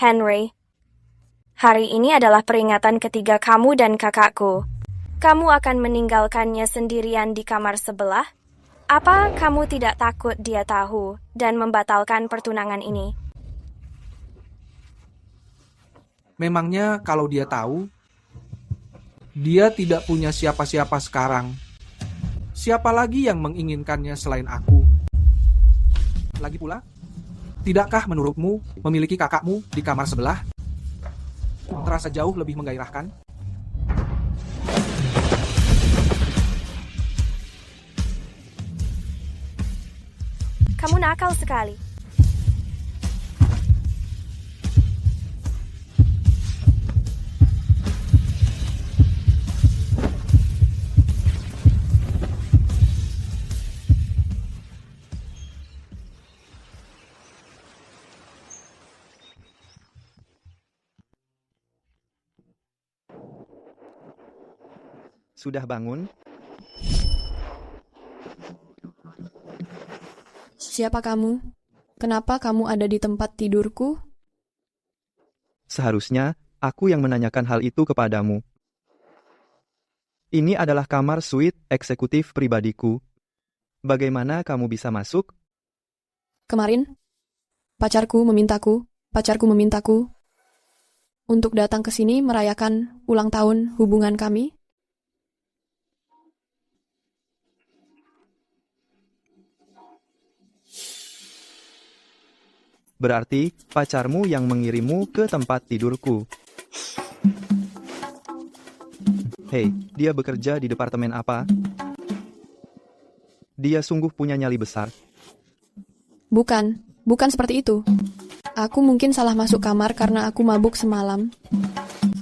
Henry, hari ini adalah peringatan ketiga kamu dan kakakku. Kamu akan meninggalkannya sendirian di kamar sebelah? Apa kamu tidak takut dia tahu dan membatalkan pertunangan ini? Memangnya kalau dia tahu, dia tidak punya siapa-siapa sekarang. Siapa lagi yang menginginkannya selain aku? Lagi pula, tidakkah menurutmu memiliki kakakmu di kamar sebelah terasa jauh lebih menggairahkan? Kamu nakal sekali. Sudah bangun? Siapa kamu? Kenapa kamu ada di tempat tidurku? Seharusnya aku yang menanyakan hal itu kepadamu. Ini adalah kamar suite eksekutif pribadiku. Bagaimana kamu bisa masuk? Kemarin, pacarku memintaku untuk datang ke sini merayakan ulang tahun hubungan kami. Berarti pacarmu yang mengirimmu ke tempat tidurku. Hei, dia bekerja di departemen apa? Dia sungguh punya nyali besar. Bukan seperti itu. Aku mungkin salah masuk kamar karena aku mabuk semalam.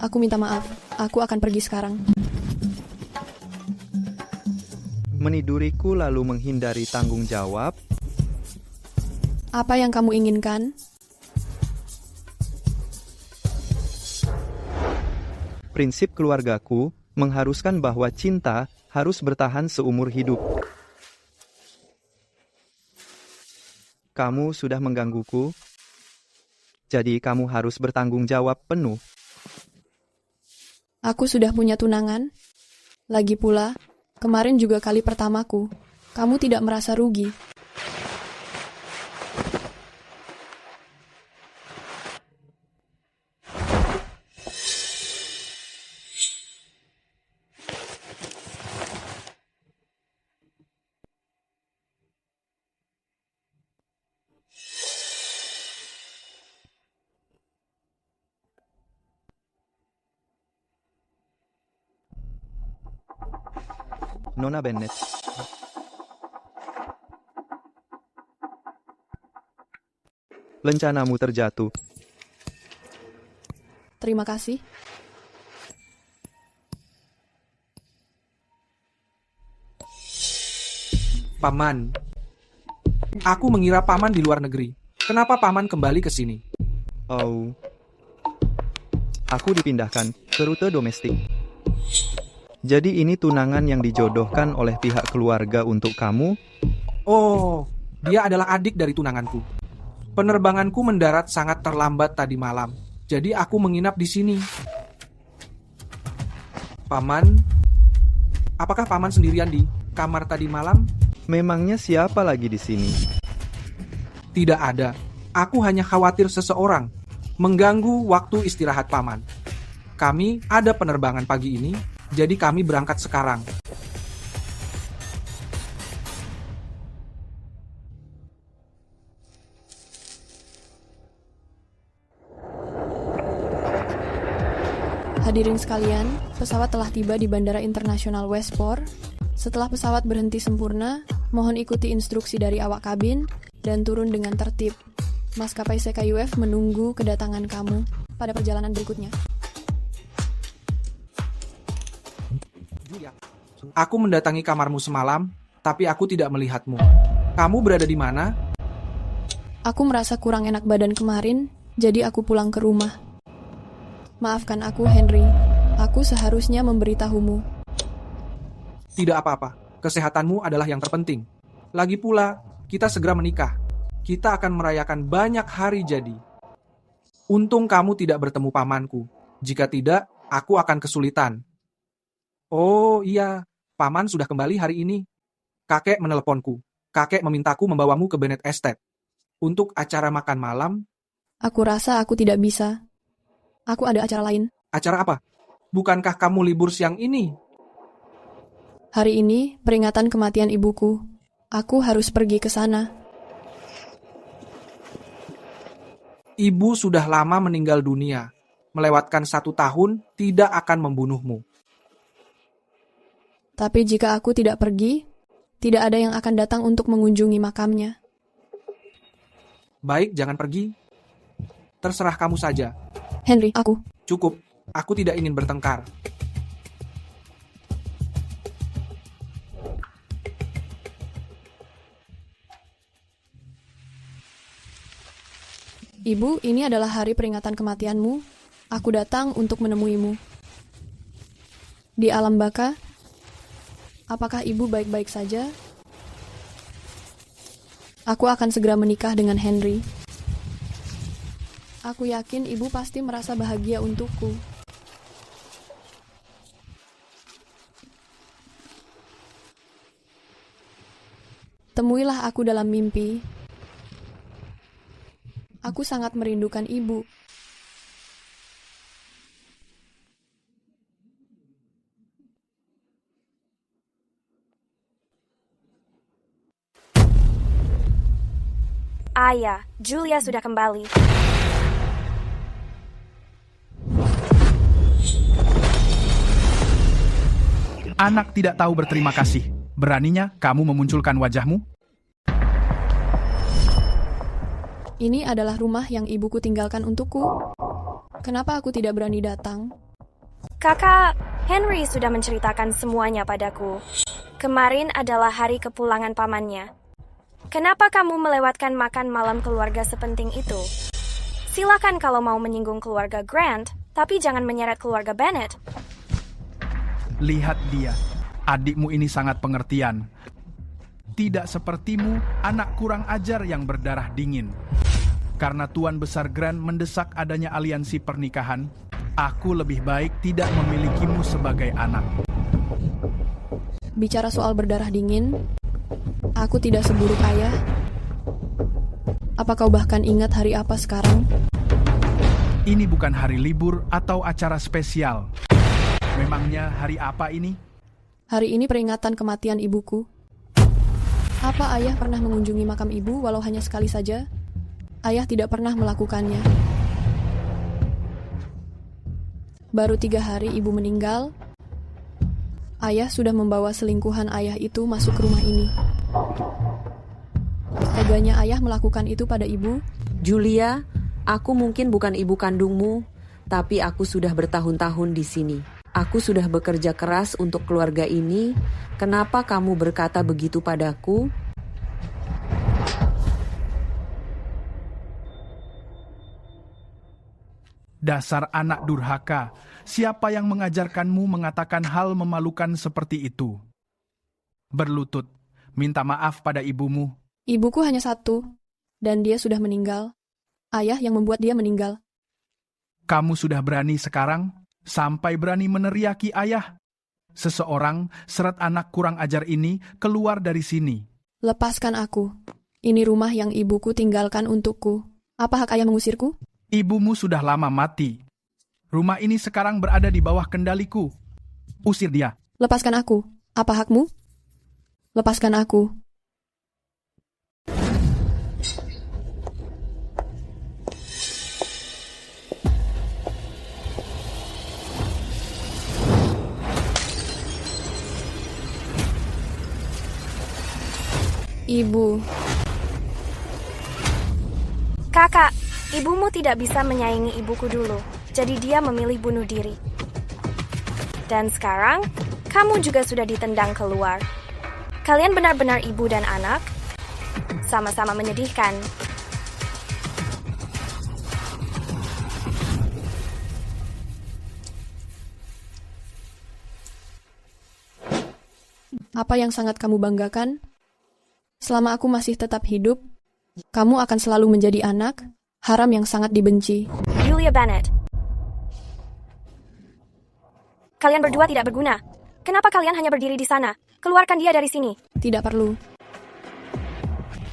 Aku minta maaf, aku akan pergi sekarang. Meniduriku lalu menghindari tanggung jawab. Apa yang kamu inginkan? Prinsip keluargaku mengharuskan bahwa cinta harus bertahan seumur hidup. Kamu sudah menggangguku, jadi kamu harus bertanggung jawab penuh. Aku sudah punya tunangan. Lagi pula, kemarin juga kali pertamaku. Kamu tidak merasa rugi. Nona Bennett. Lencanamu terjatuh. Terima kasih. Paman, aku mengira paman di luar negeri. Kenapa paman kembali ke sini? Oh. Aku dipindahkan ke rute domestik. Jadi ini tunangan yang dijodohkan oleh pihak keluarga untuk kamu? Oh, dia adalah adik dari tunanganku. Penerbanganku mendarat sangat terlambat tadi malam, jadi aku menginap di sini. Paman, apakah paman sendirian di kamar tadi malam? Memangnya siapa lagi di sini? Tidak ada. Aku hanya khawatir seseorang mengganggu waktu istirahat paman. Kami ada penerbangan pagi ini, jadi kami berangkat sekarang. Hadirin sekalian, pesawat telah tiba di Bandara Internasional Westport. Setelah pesawat berhenti sempurna, mohon ikuti instruksi dari awak kabin dan turun dengan tertib. Maskapai CKUF menunggu kedatangan kamu pada perjalanan berikutnya. Aku mendatangi kamarmu semalam, tapi aku tidak melihatmu. Kamu berada di mana? Aku merasa kurang enak badan kemarin, jadi aku pulang ke rumah. Maafkan aku, Henry. Aku seharusnya memberitahumu. Tidak apa-apa. Kesehatanmu adalah yang terpenting. Lagi pula, kita segera menikah. Kita akan merayakan banyak hari jadi. Untung kamu tidak bertemu pamanku. Jika tidak, aku akan kesulitan. Oh iya, paman sudah kembali hari ini. Kakek meneleponku. Kakek memintaku membawamu ke Bennett Estate. Untuk acara makan malam. Aku rasa aku tidak bisa. Aku ada acara lain. Acara apa? Bukankah kamu libur siang ini? Hari ini peringatan kematian ibuku. Aku harus pergi ke sana. Ibu sudah lama meninggal dunia. Melewatkan 1 tahun tidak akan membunuhmu. Tapi jika aku tidak pergi, tidak ada yang akan datang untuk mengunjungi makamnya. Baik, jangan pergi. Terserah kamu saja. Henry, aku. Cukup, aku tidak ingin bertengkar. Ibu, ini adalah hari peringatan kematianmu. Aku datang untuk menemuimu. Di alam baka, apakah ibu baik-baik saja? Aku akan segera menikah dengan Henry. Aku yakin ibu pasti merasa bahagia untukku. Temuilah aku dalam mimpi. Aku sangat merindukan ibu. Ayah, Julia sudah kembali. Anak tidak tahu berterima kasih. Beraninya kamu memunculkan wajahmu? Ini adalah rumah yang ibuku tinggalkan untukku. Kenapa aku tidak berani datang? Kakak, Henry sudah menceritakan semuanya padaku. Kemarin adalah hari kepulangan pamannya. Kenapa kamu melewatkan makan malam keluarga sepenting itu? Silakan kalau mau menyinggung keluarga Grant, tapi jangan menyeret keluarga Bennett. Lihat dia, adikmu ini sangat pengertian. Tidak sepertimu, anak kurang ajar yang berdarah dingin. Karena Tuan Besar Grant mendesak adanya aliansi pernikahan, aku lebih baik tidak memilikimu sebagai anak. Bicara soal berdarah dingin, aku tidak seburuk ayah. Apa kau bahkan ingat hari apa sekarang? Ini bukan hari libur atau acara spesial. Memangnya hari apa ini? Hari ini peringatan kematian ibuku. Apa ayah pernah mengunjungi makam ibu walau hanya sekali saja? Ayah tidak pernah melakukannya. Baru 3 hari ibu meninggal, ayah sudah membawa selingkuhan ayah itu masuk ke rumah ini. Teganya ayah melakukan itu pada ibu. Julia, aku mungkin bukan ibu kandungmu, tapi aku sudah bertahun-tahun di sini. Aku sudah bekerja keras untuk keluarga ini. Kenapa kamu berkata begitu padaku? Dasar anak durhaka, siapa yang mengajarkanmu mengatakan hal memalukan seperti itu? Berlutut, minta maaf pada ibumu. Ibuku hanya satu, dan dia sudah meninggal. Ayah yang membuat dia meninggal. Kamu sudah berani sekarang? Sampai berani meneriaki ayah? Seseorang seret anak kurang ajar ini keluar dari sini. Lepaskan aku. Ini rumah yang ibuku tinggalkan untukku. Apa hak ayah mengusirku? Ibumu sudah lama mati. Rumah ini sekarang berada di bawah kendaliku. Usir dia. Lepaskan aku. Apa hakmu? Lepaskan aku. Ibu. Kakak, ibumu tidak bisa menyaingi ibuku dulu, jadi dia memilih bunuh diri. Dan sekarang, kamu juga sudah ditendang keluar. Kalian benar-benar ibu dan anak, sama-sama menyedihkan. Apa yang sangat kamu banggakan? Selama aku masih tetap hidup, kamu akan selalu menjadi anak, haram yang sangat dibenci. Julia Bennet. Kalian berdua tidak berguna. Kenapa kalian hanya berdiri di sana? Keluarkan dia dari sini. Tidak perlu.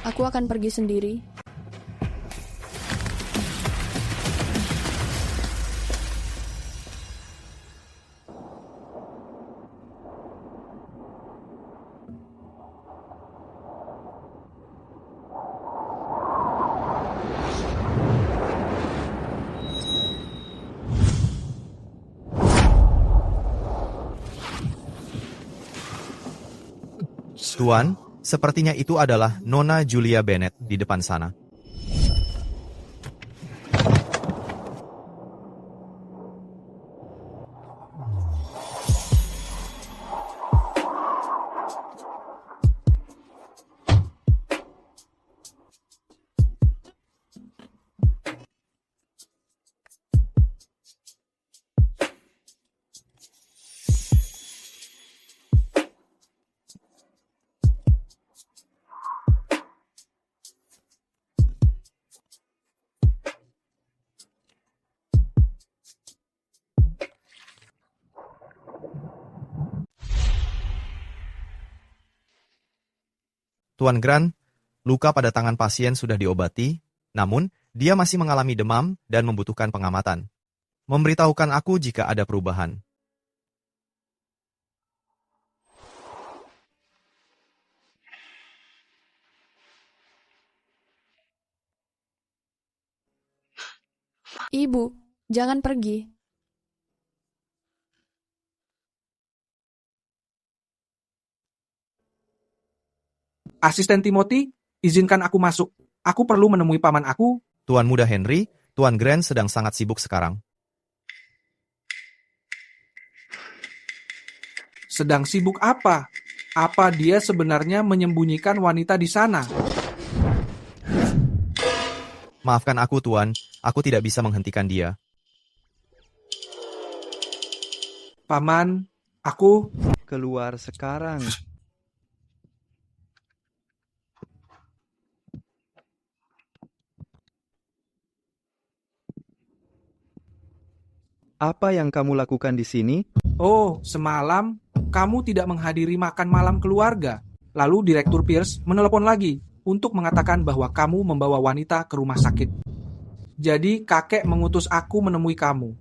Aku akan pergi sendiri. Tuan, sepertinya itu adalah Nona Julia Bennet di depan sana. Tuan Grant, luka pada tangan pasien sudah diobati, namun dia masih mengalami demam dan membutuhkan pengamatan. Memberitahukan aku jika ada perubahan. Ibu, jangan pergi. Asisten Timothy, izinkan aku masuk. Aku perlu menemui paman aku. Tuan Muda Henry, Tuan Grant sedang sangat sibuk sekarang. Sedang sibuk apa? Apa dia sebenarnya menyembunyikan wanita di sana? Maafkan aku, Tuan. Aku tidak bisa menghentikan dia. Paman, aku... Keluar sekarang. Apa yang kamu lakukan di sini? Oh, semalam kamu tidak menghadiri makan malam keluarga. Lalu Direktur Pierce menelepon lagi untuk mengatakan bahwa kamu membawa wanita ke rumah sakit. Jadi kakek mengutus aku menemui kamu.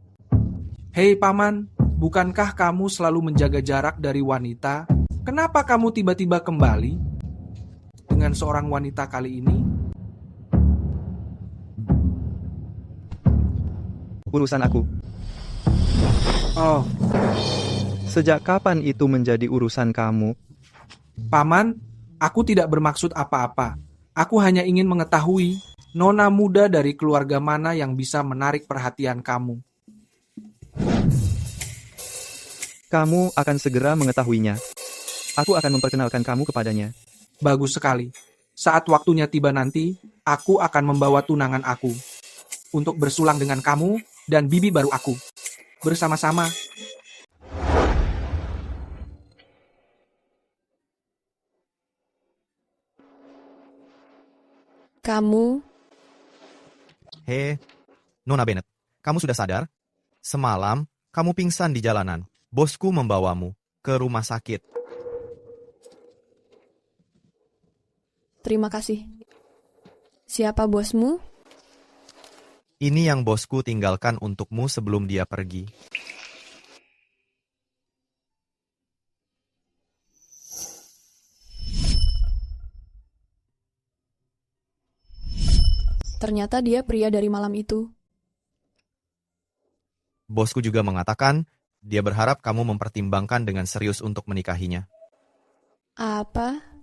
Hei paman, bukankah kamu selalu menjaga jarak dari wanita? Kenapa kamu tiba-tiba kembali dengan seorang wanita kali ini? Urusan aku. Oh, Sejak kapan itu menjadi urusan kamu? paman, aku tidak bermaksud apa-apa. Aku hanya ingin mengetahui nona muda dari keluarga mana yang bisa menarik perhatian kamu. Kamu akan segera mengetahuinya. Aku akan memperkenalkan kamu kepadanya. Bagus sekali. Saat waktunya tiba nanti, aku akan membawa tunangan aku untuk bersulang dengan kamu dan bibi baru aku. Bersama-sama. Kamu, Hei, Nona Bennet, kamu sudah sadar? Semalam, kamu pingsan di jalanan. Bosku membawamu ke rumah sakit. terima kasih. Siapa bosmu? Ini yang bosku tinggalkan untukmu sebelum dia pergi. Ternyata dia pria dari malam itu. Bosku juga mengatakan, dia berharap kamu mempertimbangkan dengan serius untuk menikahinya. Apa?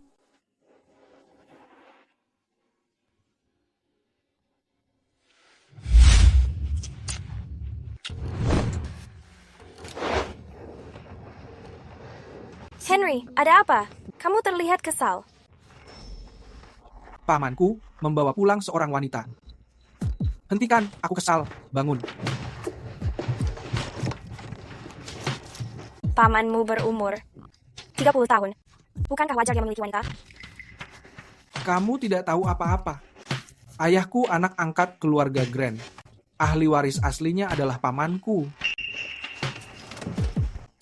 Henry, ada apa? Kamu terlihat kesal. Pamanku membawa pulang seorang wanita. Hentikan, aku kesal. Bangun. Pamanmu berumur 30 tahun. Bukankah wajar dia memiliki wanita? Kamu tidak tahu apa-apa. Ayahku anak angkat keluarga Grant. Ahli waris aslinya adalah pamanku.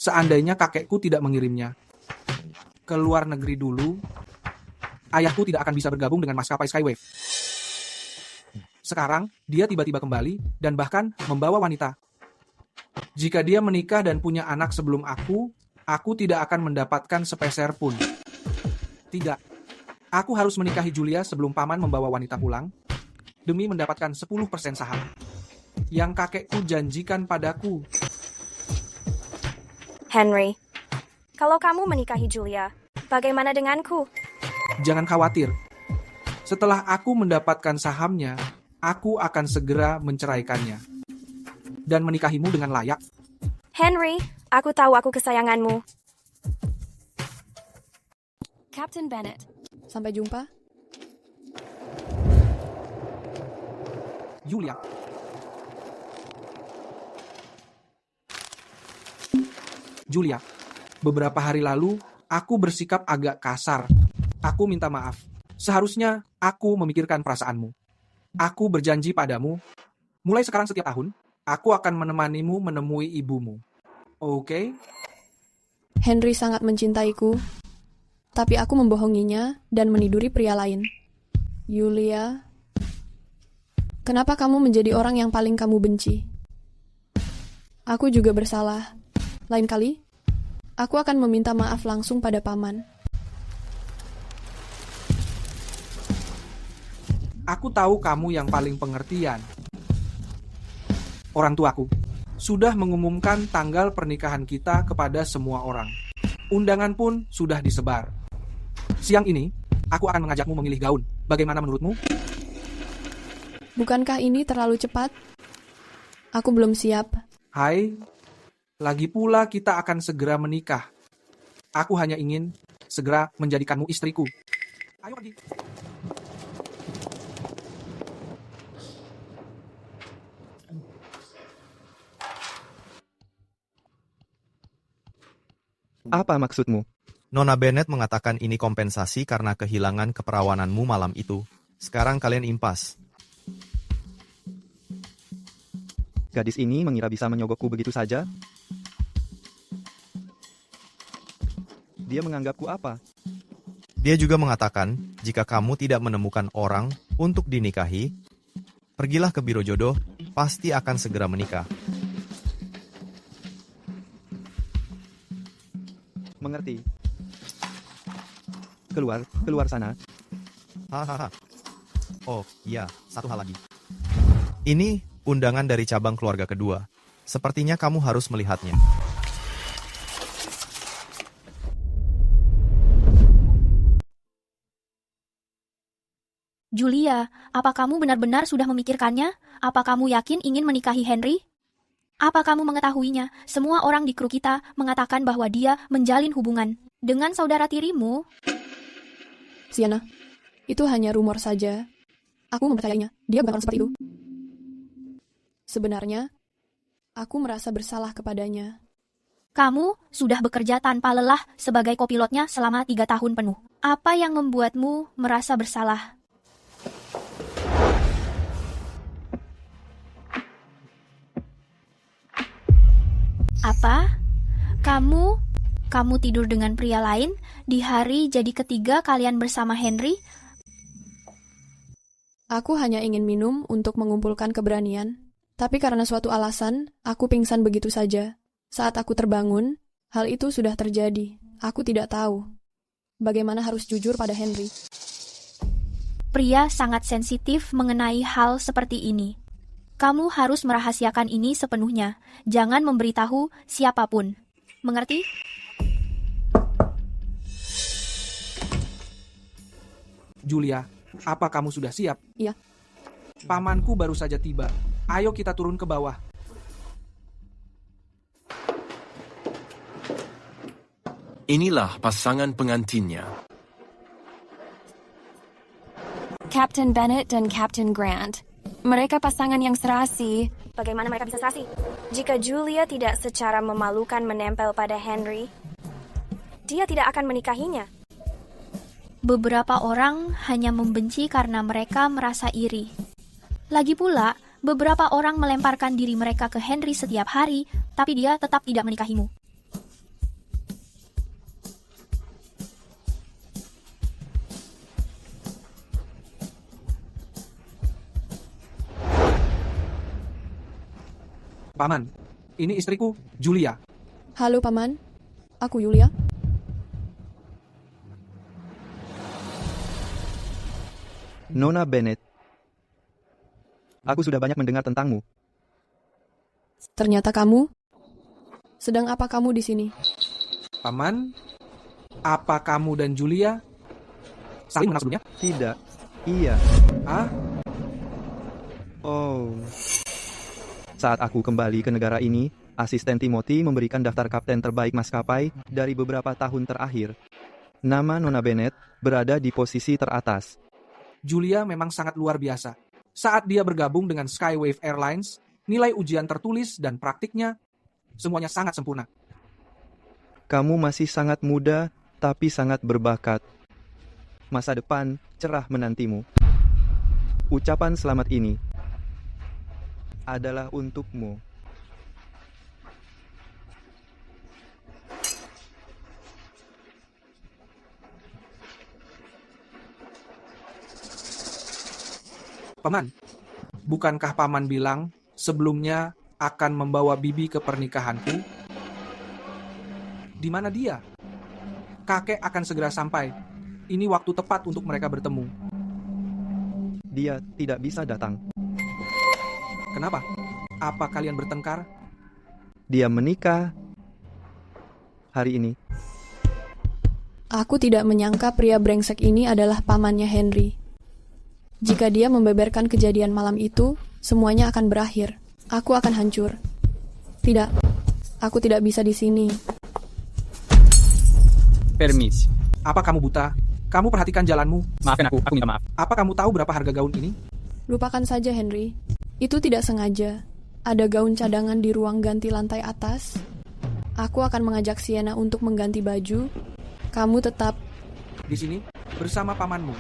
Seandainya kakekku tidak mengirimnya ke luar negeri dulu, ayahku tidak akan bisa bergabung dengan maskapai Skywave. Sekarang, dia tiba-tiba kembali dan bahkan membawa wanita. Jika dia menikah dan punya anak sebelum aku tidak akan mendapatkan sepeser pun. Tidak. Aku harus menikahi Julia sebelum paman membawa wanita pulang, demi mendapatkan 10% saham yang kakekku janjikan padaku. Henry, kalau kamu menikahi Julia, bagaimana denganku? Jangan khawatir. Setelah aku mendapatkan sahamnya, aku akan segera menceraikannya dan menikahimu dengan layak. Henry, aku tahu aku kesayanganmu. Captain Bennett. Sampai jumpa. Julia. Julia, beberapa hari lalu aku bersikap agak kasar. Aku minta maaf. Seharusnya aku memikirkan perasaanmu. Aku berjanji padamu, mulai sekarang setiap tahun, aku akan menemanimu menemui ibumu. Oke? Henry sangat mencintaiku, tapi aku membohonginya dan meniduri pria lain. Julia, kenapa kamu menjadi orang yang paling kamu benci? Aku juga bersalah. Lain kali, aku akan meminta maaf langsung pada paman. Aku tahu kamu yang paling pengertian. Orang tuaku sudah mengumumkan tanggal pernikahan kita kepada semua orang. Undangan pun sudah disebar. Siang ini, aku akan mengajakmu memilih gaun. Bagaimana menurutmu? Bukankah ini terlalu cepat? Aku belum siap. Hai, lagi pula kita akan segera menikah. Aku hanya ingin segera menjadikanmu istriku. Ayo pergi. Apa maksudmu? Nona Bennett mengatakan ini kompensasi karena kehilangan keperawananmu malam itu. Sekarang kalian impas. Gadis ini mengira bisa menyogokku begitu saja? Dia menganggapku apa? Dia juga mengatakan, jika kamu tidak menemukan orang untuk dinikahi, pergilah ke biro jodoh, pasti akan segera menikah. Mengerti. Keluar sana. Hahaha. Oh, iya, satu hal lagi. Ini undangan dari cabang keluarga kedua. Sepertinya kamu harus melihatnya. Julia, apa kamu benar-benar sudah memikirkannya? Apa kamu yakin ingin menikahi Henry? Apa kamu mengetahuinya? Semua orang di kru kita mengatakan bahwa dia menjalin hubungan dengan saudara tirimu. Sienna, itu hanya rumor saja. Aku mempercayainya. Dia bukan orang seperti itu. Sebenarnya, aku merasa bersalah kepadanya. Kamu sudah bekerja tanpa lelah sebagai kopilotnya selama 3 tahun penuh. Apa yang membuatmu merasa bersalah? Apa? Kamu tidur dengan pria lain di hari jadi ketiga kalian bersama Henry? Aku hanya ingin minum untuk mengumpulkan keberanian. Tapi karena suatu alasan, aku pingsan begitu saja. Saat aku terbangun, hal itu sudah terjadi. Aku tidak tahu bagaimana harus jujur pada Henry. Pria sangat sensitif mengenai hal seperti ini. Kamu harus merahasiakan ini sepenuhnya. Jangan memberitahu siapapun. Mengerti? Julia, apa kamu sudah siap? Iya. Pamanku baru saja tiba. Ayo kita turun ke bawah. Inilah pasangan pengantinnya. Captain Bennett dan Captain Grant. Mereka pasangan yang serasi. Bagaimana mereka bisa serasi? Jika Julia tidak secara memalukan menempel pada Henry, dia tidak akan menikahinya. Beberapa orang hanya membenci karena mereka merasa iri. Lagi pula, Beberapa orang melemparkan diri mereka ke Henry setiap hari, tapi dia tetap tidak menikahimu. Paman, ini istriku, Julia. Halo Paman, aku Yulia. Nona Bennett. Aku sudah banyak mendengar tentangmu. Ternyata kamu? Sedang apa kamu di sini? Paman, apa kamu dan Julia saling mengenal sebelumnya? Tidak. Iya. Ah, Oh. Saat aku kembali ke negara ini, asisten Timothy memberikan daftar kapten terbaik maskapai dari beberapa tahun terakhir. Nama Nona Bennett berada di posisi teratas. Julia memang sangat luar biasa. Saat dia bergabung dengan Skywave Airlines, nilai ujian tertulis dan praktiknya semuanya sangat sempurna. Kamu masih sangat muda, tapi sangat berbakat. Masa depan cerah menantimu. Ucapan selamat ini adalah untukmu. Paman, bukankah Paman bilang sebelumnya akan membawa Bibi ke pernikahanku? Di mana dia? Kakek akan segera sampai. Ini waktu tepat untuk mereka bertemu. Dia tidak bisa datang. Kenapa? Apa kalian bertengkar? Dia menikah hari ini. Aku tidak menyangka pria brengsek ini adalah pamannya Henry. Jika dia membeberkan kejadian malam itu, semuanya akan berakhir. Aku akan hancur. Tidak, aku tidak bisa di sini. Permisi. Apa kamu buta? Kamu perhatikan jalanmu. Maafkan aku minta maaf. Apa kamu tahu berapa harga gaun ini? Lupakan saja, Henry. Itu tidak sengaja. Ada gaun cadangan di ruang ganti lantai atas. Aku akan mengajak Sienna untuk mengganti baju. Kamu tetap Di sini, bersama pamanmu.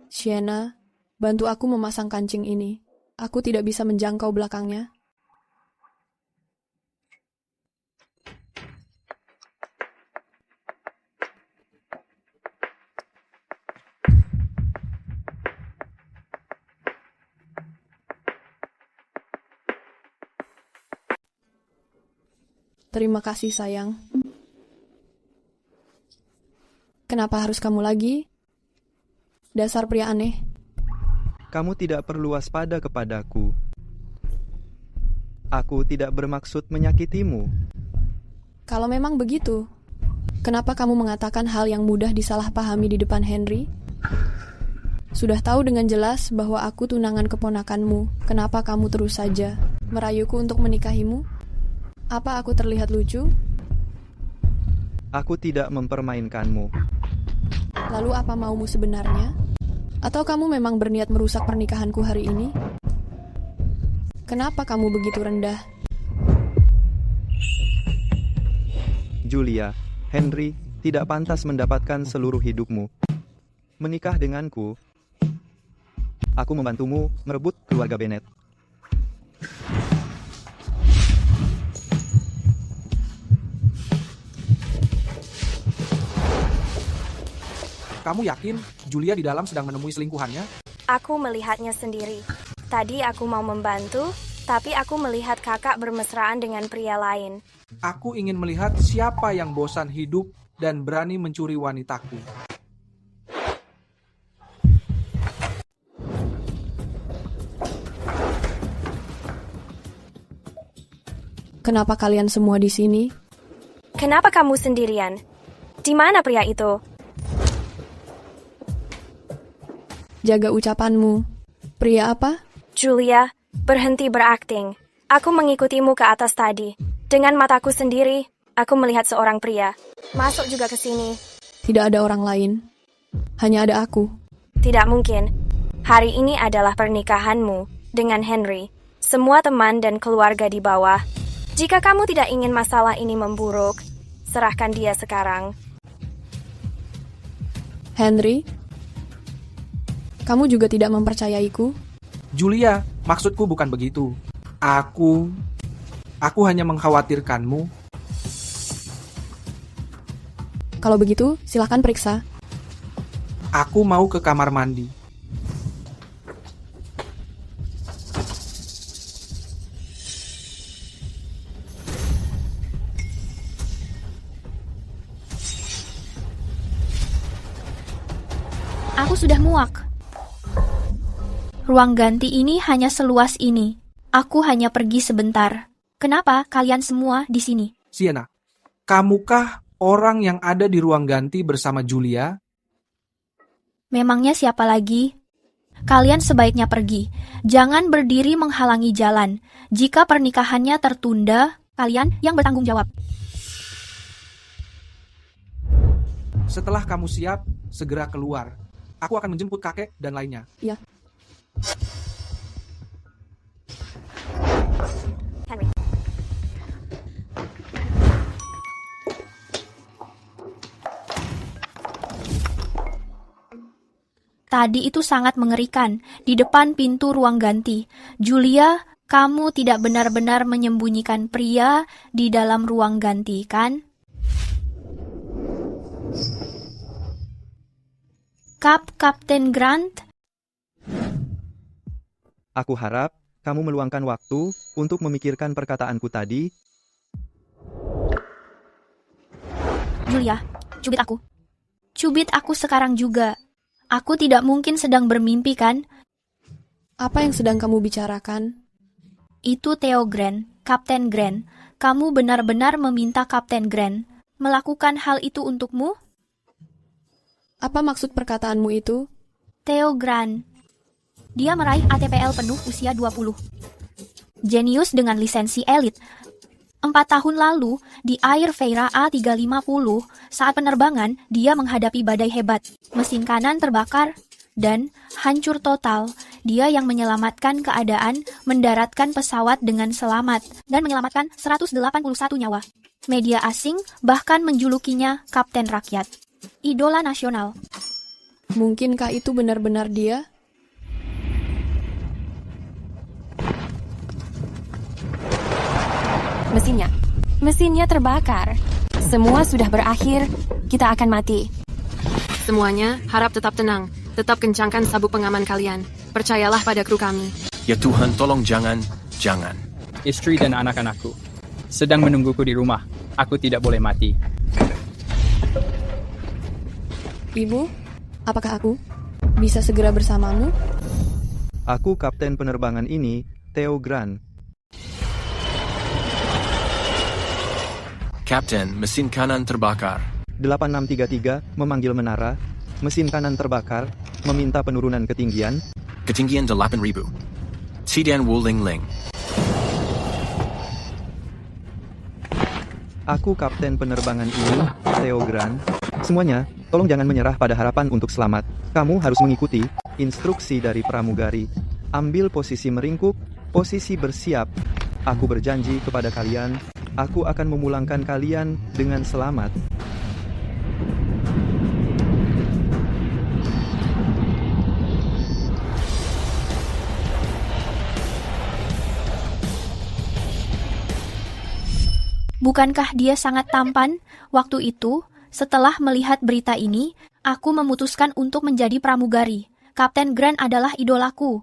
Sienna, bantu aku memasang kancing ini. Aku tidak bisa menjangkau belakangnya. Terima kasih, sayang. Kenapa harus kamu lagi? Dasar pria aneh. Kamu tidak perlu waspada kepadaku. Aku tidak bermaksud menyakitimu. Kalau memang begitu, kenapa kamu mengatakan hal yang mudah disalahpahami di depan Henry? Sudah tahu dengan jelas bahwa aku tunangan keponakanmu. Kenapa kamu terus saja merayuku untuk menikahimu? Apa aku terlihat lucu? Aku tidak mempermainkanmu. Lalu apa maumu sebenarnya? Atau kamu memang berniat merusak pernikahanku hari ini? Kenapa kamu begitu rendah? Julia, Henry tidak pantas mendapatkan seluruh hidupmu. Menikah denganku, aku membantumu merebut keluarga Bennett. Kamu yakin Julia di dalam sedang menemui selingkuhannya? Aku melihatnya sendiri. Tadi aku mau membantu, tapi aku melihat kakak bermesraan dengan pria lain. Aku ingin melihat siapa yang bosan hidup dan berani mencuri wanitaku. Kenapa kalian semua di sini? Kenapa kamu sendirian? Di mana pria itu? Jaga ucapanmu. Pria apa? Julia, berhenti berakting. Aku mengikutimu ke atas tadi. Dengan mataku sendiri, aku melihat seorang pria. Masuk juga ke sini. Tidak ada orang lain. Hanya ada aku. Tidak mungkin. Hari ini adalah pernikahanmu dengan Henry. Semua teman dan keluarga di bawah. Jika kamu tidak ingin masalah ini memburuk, serahkan dia sekarang. Henry, kamu juga tidak mempercayaiku? Julia, maksudku bukan begitu. Aku hanya mengkhawatirkanmu. Kalau begitu, silakan periksa. Aku mau ke kamar mandi. Aku sudah muak. Ruang ganti ini hanya seluas ini. Aku hanya pergi sebentar. Kenapa kalian semua di sini? Sienna, kamukah orang yang ada di ruang ganti bersama Julia? Memangnya siapa lagi? Kalian sebaiknya pergi. Jangan berdiri menghalangi jalan. Jika pernikahannya tertunda, kalian yang bertanggung jawab. Setelah kamu siap, segera keluar. Aku akan menjemput kakek dan lainnya. Ya. Henry. Tadi itu sangat mengerikan. Di depan pintu ruang ganti. Julia, kamu tidak benar-benar menyembunyikan pria di dalam ruang ganti, kan? Kapten Grant? Aku harap kamu meluangkan waktu untuk memikirkan perkataanku tadi. Julia, cubit aku. Cubit aku sekarang juga. Aku tidak mungkin sedang bermimpi, kan? Apa yang sedang kamu bicarakan? Itu Theo Grant, Kapten Grant. Kamu benar-benar meminta Kapten Grant melakukan hal itu untukmu? Apa maksud perkataanmu itu? Theo Grant. Dia meraih ATPL penuh usia 20. Jenius dengan lisensi elit. 4 tahun lalu, di Air Feira A350, saat penerbangan, dia menghadapi badai hebat. Mesin kanan terbakar dan hancur total. Dia yang menyelamatkan keadaan, mendaratkan pesawat dengan selamat, dan menyelamatkan 181 nyawa. Media asing bahkan menjulukinya Kapten Rakyat. Idola nasional. Mungkinkah itu benar-benar dia? Mesinnya terbakar. Semua sudah berakhir. Kita akan mati. Semuanya harap tetap tenang. Tetap kencangkan sabuk pengaman kalian. Percayalah pada kru kami. Ya Tuhan, tolong jangan. Istri dan anak-anakku sedang menungguku di rumah. Aku tidak boleh mati. Ibu, apakah aku bisa segera bersamamu? Aku kapten penerbangan ini, Theo Grant. Kapten, mesin kanan terbakar. 8633 memanggil menara. Mesin kanan terbakar. Meminta penurunan ketinggian. Ketinggian 8.000. Tidan Wuling Ling. Aku kapten penerbangan ini, Theo Grant. Semuanya, tolong jangan menyerah pada harapan untuk selamat. Kamu harus mengikuti instruksi dari pramugari. Ambil posisi meringkuk, posisi bersiap. Aku berjanji kepada kalian, aku akan memulangkan kalian dengan selamat. Bukankah dia sangat tampan? Waktu itu, setelah melihat berita ini, aku memutuskan untuk menjadi pramugari. Kapten Grant adalah idolaku.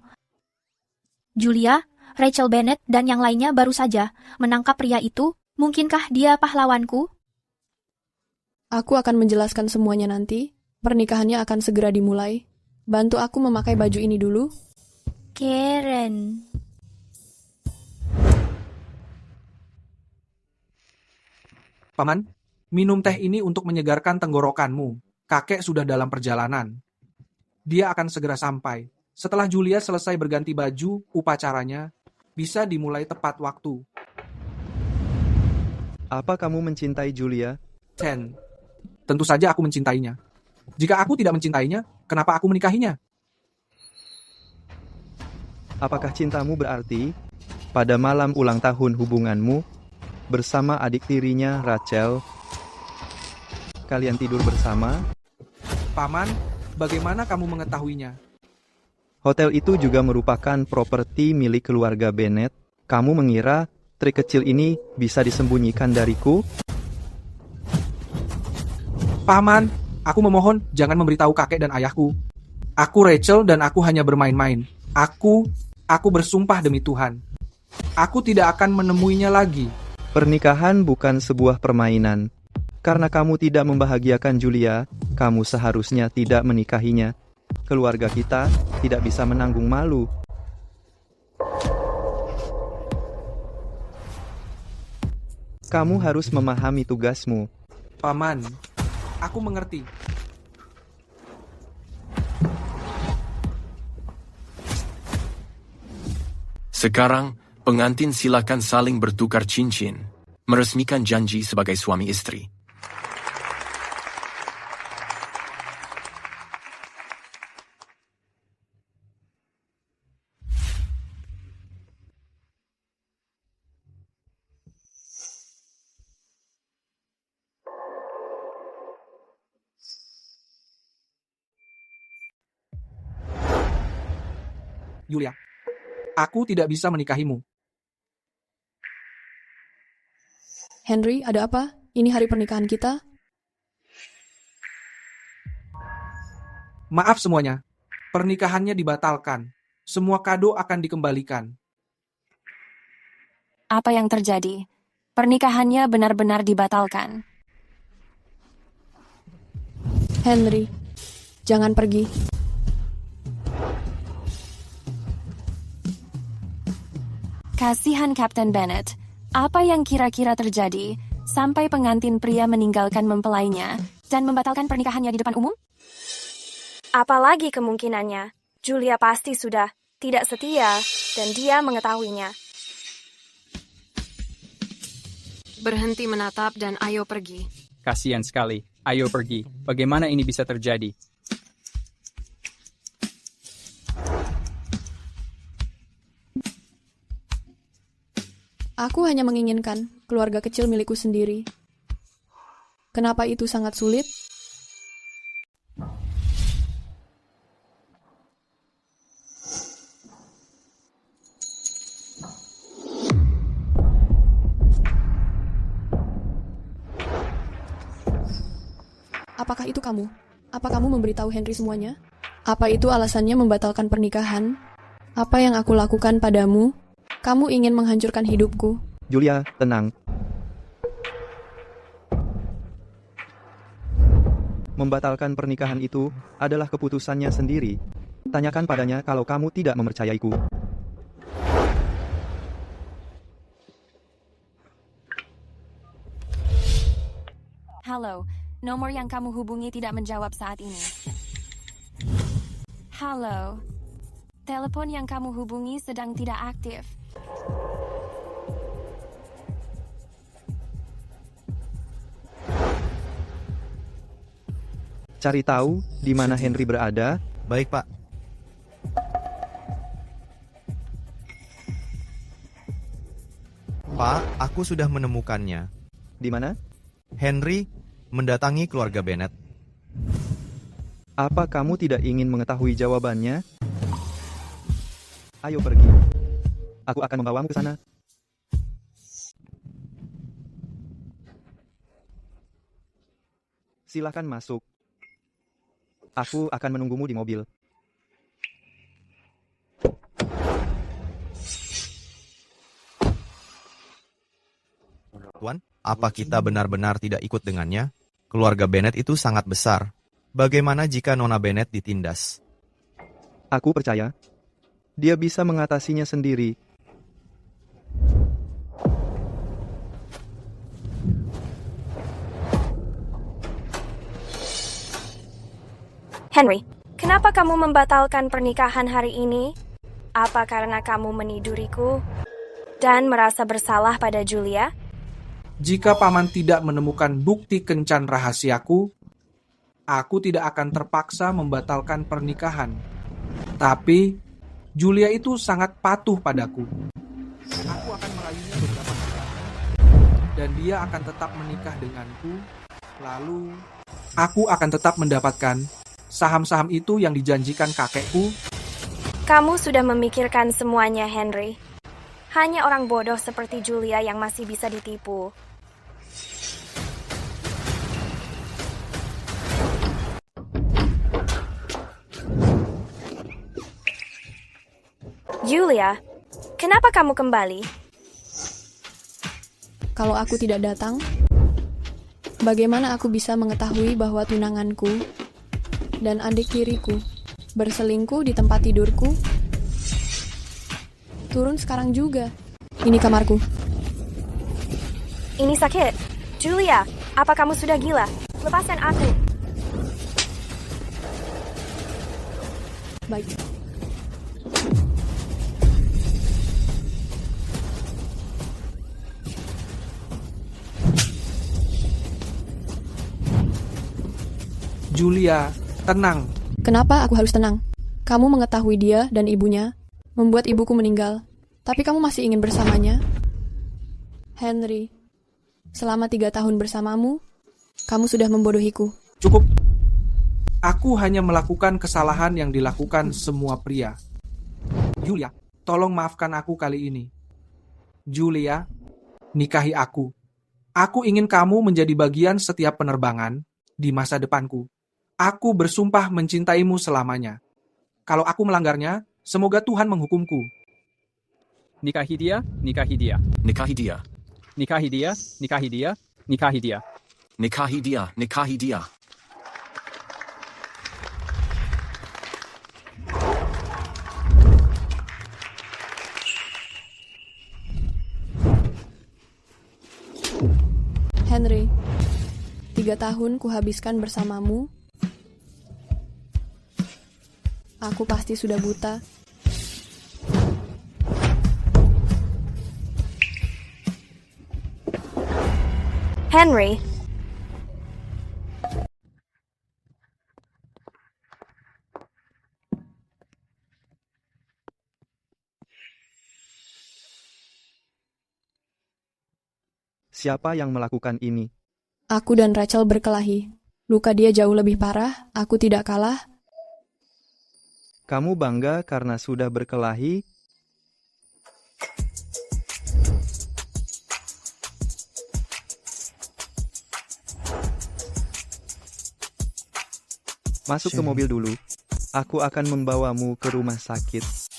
Julia, Rachel Bennett, dan yang lainnya baru saja menangkap pria itu. Mungkinkah dia pahlawanku? Aku akan menjelaskan semuanya nanti. Pernikahannya akan segera dimulai. Bantu aku memakai baju ini dulu. Karen. Paman, minum teh ini untuk menyegarkan tenggorokanmu. Kakek sudah dalam perjalanan. Dia akan segera sampai. Setelah Julia selesai berganti baju, upacaranya bisa dimulai tepat waktu. Apa kamu mencintai Julia? Ten, tentu saja aku mencintainya. Jika aku tidak mencintainya, kenapa aku menikahinya? Apakah cintamu berarti, pada malam ulang tahun hubunganmu, bersama adik tirinya Rachel, kalian tidur bersama? Paman, Bagaimana kamu mengetahuinya? Hotel itu juga merupakan properti milik keluarga Bennett. Kamu mengira trik kecil ini bisa disembunyikan dariku? Paman, aku memohon jangan memberitahu kakek dan ayahku. Aku Rachel dan aku hanya bermain-main. Aku bersumpah demi Tuhan. Aku tidak akan menemuinya lagi. Pernikahan bukan sebuah permainan. Karena kamu tidak membahagiakan Julia, kamu seharusnya tidak menikahinya. Keluarga kita tidak bisa menanggung malu. Kamu harus memahami tugasmu. Paman, aku mengerti. Sekarang, pengantin silakan saling bertukar cincin, meresmikan janji sebagai suami istri. Julia, aku tidak bisa menikahimu. Henry, ada apa? Ini hari pernikahan kita. Maaf semuanya, pernikahannya dibatalkan. Semua kado akan dikembalikan. Apa yang terjadi? Pernikahannya benar-benar dibatalkan. Henry, jangan pergi. Kasihan Kapten Bennett. Apa yang kira-kira terjadi sampai pengantin pria meninggalkan mempelainya dan membatalkan pernikahannya di depan umum? Apalagi kemungkinannya, Julia pasti sudah tidak setia dan dia mengetahuinya. Berhenti menatap dan ayo pergi. Kasihan sekali. Ayo pergi. Bagaimana ini bisa terjadi? Aku hanya menginginkan keluarga kecil milikku sendiri. Kenapa itu sangat sulit? Apakah itu kamu? Apa kamu memberitahu Henry semuanya? Apa itu alasannya membatalkan pernikahan? Apa yang aku lakukan padamu? Kamu ingin menghancurkan hidupku. Julia, tenang. Membatalkan pernikahan itu adalah keputusannya sendiri. Tanyakan padanya kalau kamu tidak mempercayaiku. Halo, nomor yang kamu hubungi tidak menjawab saat ini. Halo, telepon yang kamu hubungi sedang tidak aktif. Cari tahu di mana Henry berada. Baik, Pak. Pak, aku sudah menemukannya. Di mana? Henry mendatangi keluarga Bennett. Apa kamu tidak ingin mengetahui jawabannya? Ayo pergi. Aku akan membawamu ke sana. Silakan masuk. Aku akan menunggumu di mobil. Tuan, apa kita benar-benar tidak ikut dengannya? Keluarga Bennett itu sangat besar. Bagaimana jika Nona Bennett ditindas? Aku percaya. Dia bisa mengatasinya sendiri. Henry, kenapa kamu membatalkan pernikahan hari ini? Apa karena kamu meniduriku dan merasa bersalah pada Julia? Jika paman tidak menemukan bukti kencan rahasiaku, aku tidak akan terpaksa membatalkan pernikahan. Tapi, Julia itu sangat patuh padaku. Aku akan merayunya beberapa kali, dan dia akan tetap menikah denganku. Lalu, aku akan tetap mendapatkan Saham-saham itu yang dijanjikan kakekku. Kamu sudah memikirkan semuanya, Henry. Hanya orang bodoh seperti Julia yang masih bisa ditipu. Julia, kenapa kamu kembali? Kalau aku tidak datang, bagaimana aku bisa mengetahui bahwa tunanganku dan adik tiriku berselingkuh di tempat tidurku? Turun sekarang juga. Ini kamarku. Ini sakit. Julia, apa kamu sudah gila? Lepaskan aku. Baik. Julia, tenang. Kenapa aku harus tenang? Kamu mengetahui dia dan ibunya, membuat ibuku meninggal. Tapi kamu masih ingin bersamanya? Henry, selama 3 tahun bersamamu, kamu sudah membodohiku. Cukup. Aku hanya melakukan kesalahan yang dilakukan semua pria. Julia, tolong maafkan aku kali ini. Julia, nikahi aku. Aku ingin kamu menjadi bagian setiap penerbangan di masa depanku. Aku bersumpah mencintaimu selamanya. Kalau aku melanggarnya, semoga Tuhan menghukumku. Nikahi dia, nikahi dia. Nikahi dia. Nikahi dia, nikahi dia, nikahi dia. Nikahi dia, nikahi dia. Henry, 3 tahun kuhabiskan bersamamu. Aku pasti sudah buta. Henry, Siapa yang melakukan ini? Aku dan Rachel berkelahi. Luka dia jauh lebih parah, aku tidak kalah. Kamu bangga karena sudah berkelahi? Masuk ke mobil dulu. Aku akan membawamu ke rumah sakit.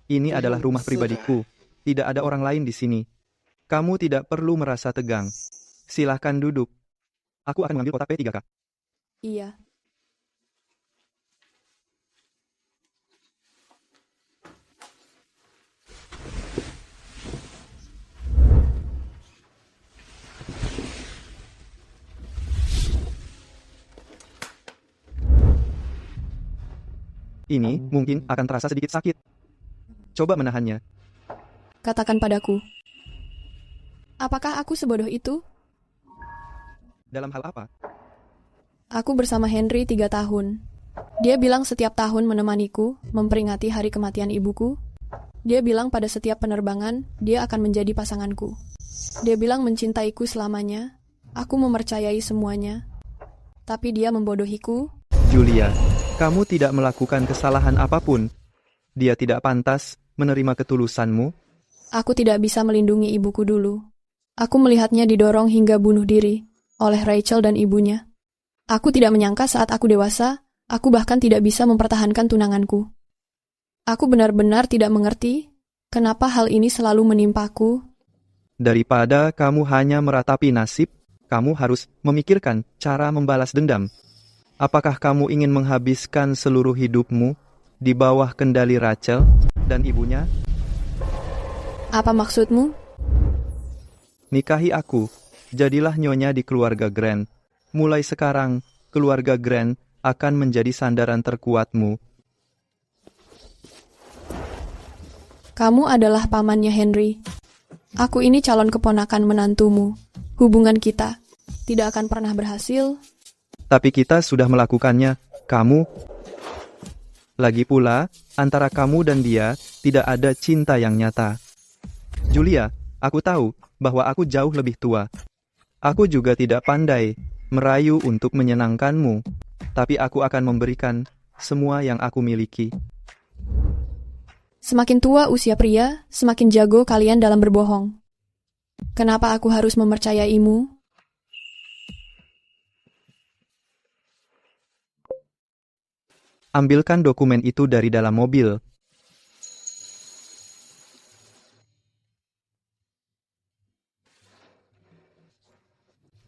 Ini adalah rumah pribadiku. Tidak ada orang lain di sini. Kamu tidak perlu merasa tegang. Silakan duduk. Aku akan mengambil kotak P3K. Iya. Ini mungkin akan terasa sedikit sakit. Coba menahannya. Katakan padaku. Apakah aku sebodoh itu? Dalam hal apa? Aku bersama Henry 3 tahun. Dia bilang setiap tahun menemaniku, memperingati hari kematian ibuku. Dia bilang pada setiap penerbangan, dia akan menjadi pasanganku. Dia bilang mencintaiku selamanya. Aku mempercayai semuanya. Tapi dia membodohiku. Julia, kamu tidak melakukan kesalahan apapun. Dia tidak pantas menerima ketulusanmu. Aku tidak bisa melindungi ibuku dulu. Aku melihatnya didorong hingga bunuh diri oleh Rachel dan ibunya. Aku tidak menyangka saat aku dewasa, aku bahkan tidak bisa mempertahankan tunanganku. Aku benar-benar tidak mengerti kenapa hal ini selalu menimpaku. Daripada kamu hanya meratapi nasib, kamu harus memikirkan cara membalas dendam. Apakah kamu ingin menghabiskan seluruh hidupmu di bawah kendali Rachel dan ibunya? Apa maksudmu? Nikahi aku, jadilah nyonya di keluarga Grant. Mulai sekarang, keluarga Grant akan menjadi sandaran terkuatmu. Kamu adalah pamannya Henry. Aku ini calon keponakan menantumu. Hubungan kita tidak akan pernah berhasil. Tapi kita sudah melakukannya, kamu. Lagi pula, antara kamu dan dia tidak ada cinta yang nyata. Julia, aku tahu bahwa aku jauh lebih tua. Aku juga tidak pandai merayu untuk menyenangkanmu, tapi aku akan memberikan semua yang aku miliki. Semakin tua usia pria, semakin jago kalian dalam berbohong. Kenapa aku harus mempercayaimu? Ambilkan dokumen itu dari dalam mobil.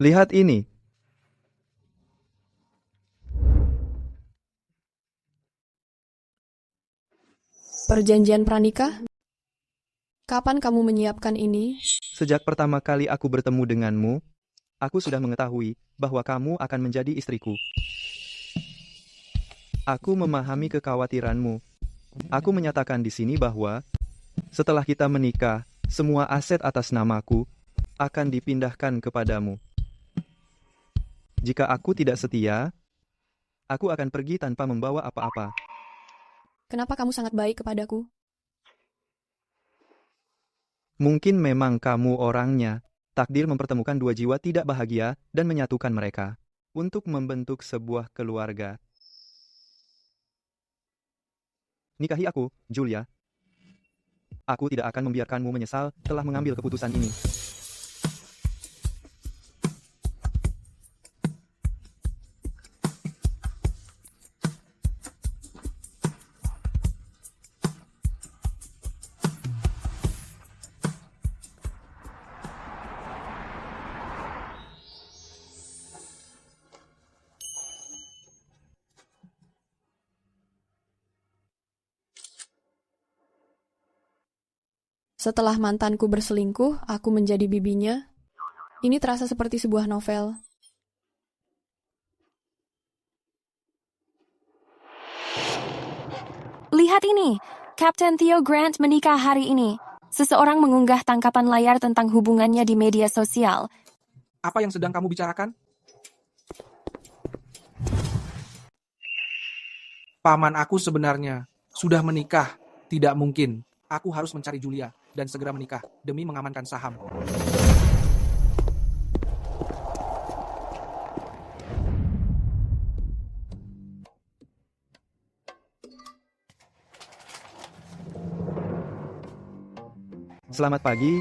Lihat ini. Perjanjian pranikah? Kapan kamu menyiapkan ini? Sejak pertama kali aku bertemu denganmu, aku sudah mengetahui bahwa kamu akan menjadi istriku. Aku memahami kekhawatiranmu. Aku menyatakan di sini bahwa setelah kita menikah, semua aset atas namaku akan dipindahkan kepadamu. Jika aku tidak setia, aku akan pergi tanpa membawa apa-apa. Kenapa kamu sangat baik kepadaku? Mungkin memang kamu orangnya. Takdir mempertemukan dua jiwa tidak bahagia dan menyatukan mereka untuk membentuk sebuah keluarga. Nikahi aku, Julia. Aku tidak akan membiarkanmu menyesal telah mengambil keputusan ini. Setelah mantanku berselingkuh, aku menjadi bibinya. Ini terasa seperti sebuah novel. Lihat ini, Kapten Theo Grant menikah hari ini. Seseorang mengunggah tangkapan layar tentang hubungannya di media sosial. Apa yang sedang kamu bicarakan? Paman aku sebenarnya sudah menikah. Tidak mungkin. Aku harus mencari Julia dan segera menikah demi mengamankan saham. Selamat pagi.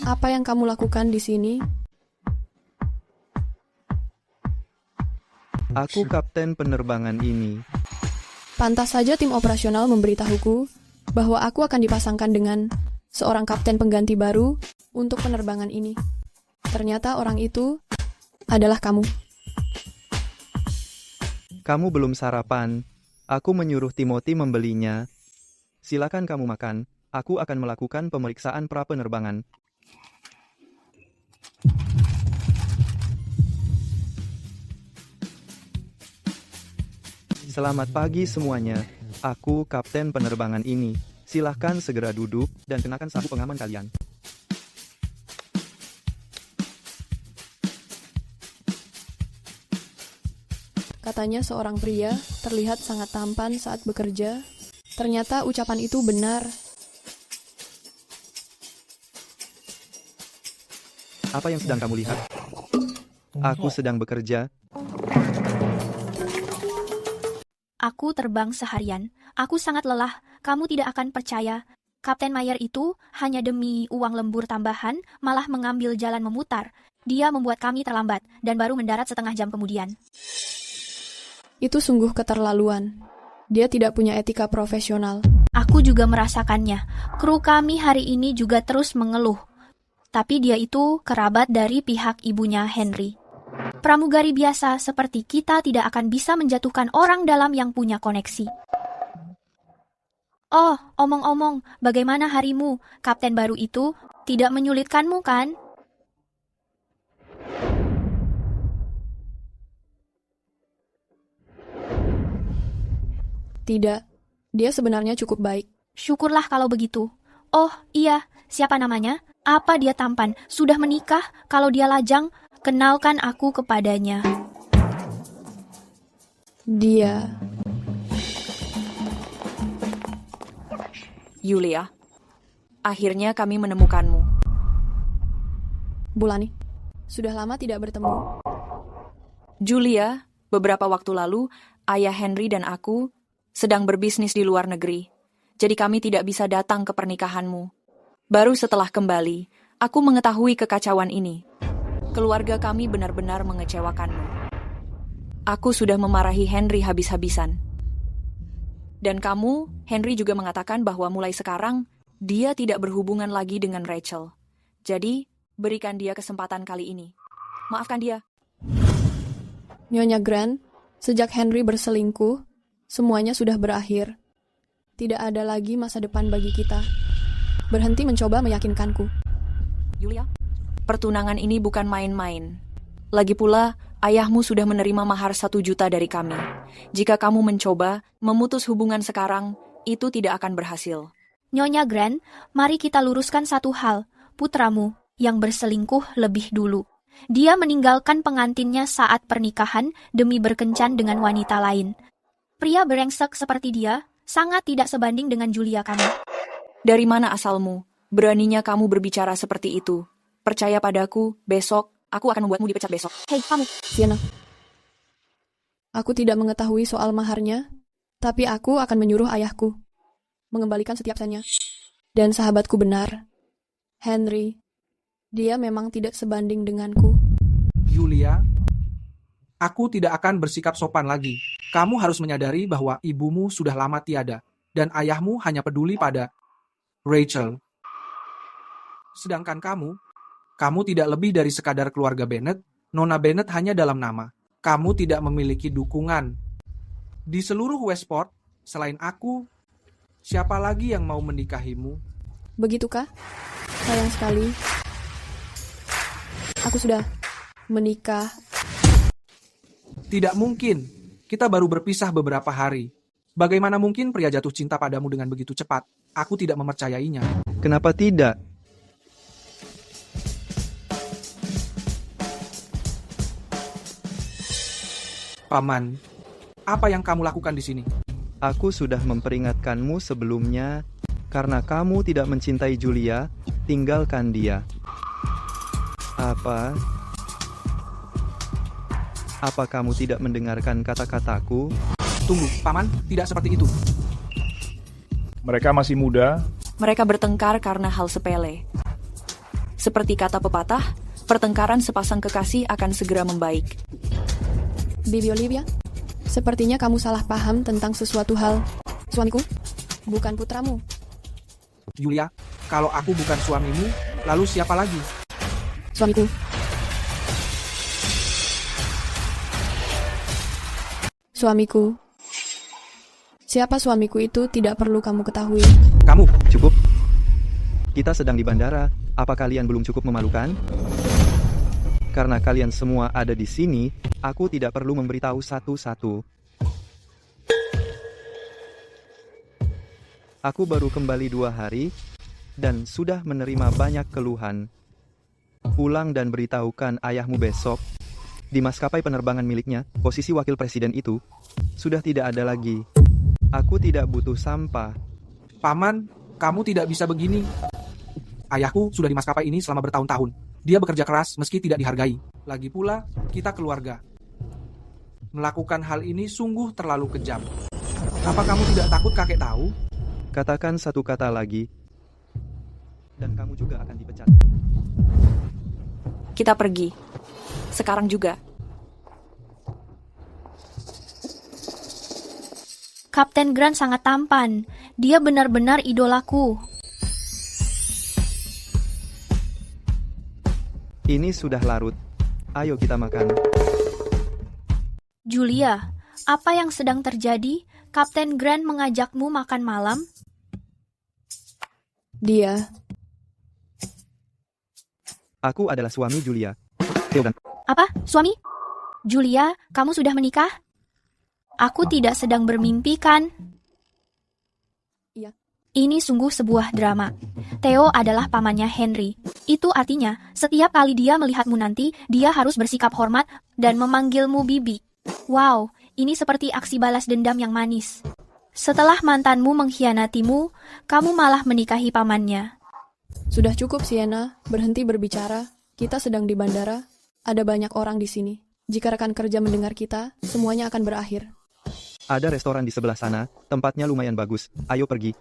Apa yang kamu lakukan di sini? Aku kapten penerbangan ini. Pantas saja tim operasional memberitahuku bahwa aku akan dipasangkan dengan seorang kapten pengganti baru untuk penerbangan ini. Ternyata orang itu adalah kamu. Kamu belum sarapan. Aku menyuruh Timothy membelinya. Silakan kamu makan. Aku akan melakukan pemeriksaan pra-penerbangan. Selamat pagi semuanya. Aku kapten penerbangan ini. Silahkan segera duduk dan kenakan sabuk pengaman kalian. Katanya seorang pria terlihat sangat tampan saat bekerja. Ternyata ucapan itu benar. Apa yang sedang kamu lihat? Aku sedang bekerja. Aku terbang seharian. Aku sangat lelah. Kamu tidak akan percaya. Kapten Mayer itu hanya demi uang lembur tambahan malah mengambil jalan memutar. Dia membuat kami terlambat dan baru mendarat setengah jam kemudian. Itu sungguh keterlaluan. Dia tidak punya etika profesional. Aku juga merasakannya. Kru kami hari ini juga terus mengeluh. Tapi dia itu kerabat dari pihak ibunya Henry. Pramugari biasa seperti kita tidak akan bisa menjatuhkan orang dalam yang punya koneksi. Oh, omong-omong, bagaimana harimu? Kapten baru itu tidak menyulitkanmu, kan? Tidak, dia sebenarnya cukup baik. Syukurlah kalau begitu. Oh, iya, siapa namanya? Apa dia tampan? Sudah menikah? Kalau dia lajang, kenalkan aku kepadanya. Dia... Yulia, akhirnya kami menemukanmu. Bulani, sudah lama tidak bertemu. Julia, beberapa waktu lalu, ayah Henry dan aku sedang berbisnis di luar negeri. Jadi kami tidak bisa datang ke pernikahanmu. Baru setelah kembali, aku mengetahui kekacauan ini. Keluarga kami benar-benar mengecewakanmu. Aku sudah memarahi Henry habis-habisan. Dan kamu, Henry juga mengatakan bahwa mulai sekarang, dia tidak berhubungan lagi dengan Rachel. Jadi, berikan dia kesempatan kali ini. Maafkan dia. Nyonya Grant, sejak Henry berselingkuh, semuanya sudah berakhir. Tidak ada lagi masa depan bagi kita. Berhenti mencoba meyakinkanku. Yulia, pertunangan ini bukan main-main. Lagi pula, ayahmu sudah menerima mahar 1 juta dari kami. Jika kamu mencoba memutus hubungan sekarang, itu tidak akan berhasil. Nyonya Grant, mari kita luruskan satu hal. Putramu yang berselingkuh lebih dulu. Dia meninggalkan pengantinnya saat pernikahan demi berkencan dengan wanita lain. Pria brengsek seperti dia sangat tidak sebanding dengan Julia kamu. Dari mana asalmu? Beraninya kamu berbicara seperti itu. Percaya padaku, besok aku akan membuatmu dipecat besok. Hei, kamu. Sienna, aku tidak mengetahui soal maharnya, tapi aku akan menyuruh ayahku mengembalikan setiap sennya. Dan sahabatku benar. Henry, dia memang tidak sebanding denganku. Yulia, aku tidak akan bersikap sopan lagi. Kamu harus menyadari bahwa ibumu sudah lama tiada, dan ayahmu hanya peduli pada Rachel. Sedangkan kamu tidak lebih dari sekadar keluarga Bennet. Nona Bennet hanya dalam nama. Kamu tidak memiliki dukungan. Di seluruh Westport, selain aku, siapa lagi yang mau menikahimu? Begitukah? Sayang sekali. Aku sudah menikah. Tidak mungkin. Kita baru berpisah beberapa hari. Bagaimana mungkin pria jatuh cinta padamu dengan begitu cepat? Aku tidak mempercayainya. Kenapa tidak? Paman, apa yang kamu lakukan di sini? Aku sudah memperingatkanmu sebelumnya, karena kamu tidak mencintai Julia, tinggalkan dia. Apa kamu tidak mendengarkan kata-kataku? Tunggu, Paman, tidak seperti itu. Mereka masih muda. Mereka bertengkar karena hal sepele. Seperti kata pepatah, pertengkaran sepasang kekasih akan segera membaik. Bibi Olivia, sepertinya kamu salah paham tentang sesuatu hal. Suamiku, bukan putramu. Julia, kalau aku bukan suamimu, lalu siapa lagi? Suamiku. Suamiku. Siapa suamiku itu tidak perlu kamu ketahui. Kamu. Cukup. Kita sedang di bandara. Apa kalian belum cukup memalukan? Karena kalian semua ada di sini, aku tidak perlu memberitahu satu-satu. Aku baru kembali 2 hari, dan sudah menerima banyak keluhan. Pulang dan beritahukan ayahmu besok. Di maskapai penerbangan miliknya, posisi wakil presiden itu sudah tidak ada lagi. Aku tidak butuh sampah. Paman, kamu tidak bisa begini. Ayahku sudah di maskapai ini selama bertahun-tahun. Dia bekerja keras meski tidak dihargai. Lagi pula, kita keluarga. Melakukan hal ini sungguh terlalu kejam. Apa kamu tidak takut kakek tahu? Katakan satu kata lagi, dan kamu juga akan dipecat. Kita pergi. Sekarang juga. Kapten Grant sangat tampan. Dia benar-benar idolaku. Ini sudah larut. Ayo kita makan. Julia, apa yang sedang terjadi? Kapten Grant mengajakmu makan malam? Dia. Aku adalah suami Julia. Theodan. Apa? Suami? Julia, kamu sudah menikah? Aku tidak sedang bermimpi, kan? Ini sungguh sebuah drama. Theo adalah pamannya Henry. Itu artinya, setiap kali dia melihatmu nanti, dia harus bersikap hormat dan memanggilmu Bibi. Wow, ini seperti aksi balas dendam yang manis. Setelah mantanmu mengkhianatimu, kamu malah menikahi pamannya. Sudah cukup, Sienna. Berhenti berbicara. Kita sedang di bandara. Ada banyak orang di sini. Jika rekan kerja mendengar kita, semuanya akan berakhir. Ada restoran di sebelah sana, tempatnya lumayan bagus. Ayo pergi.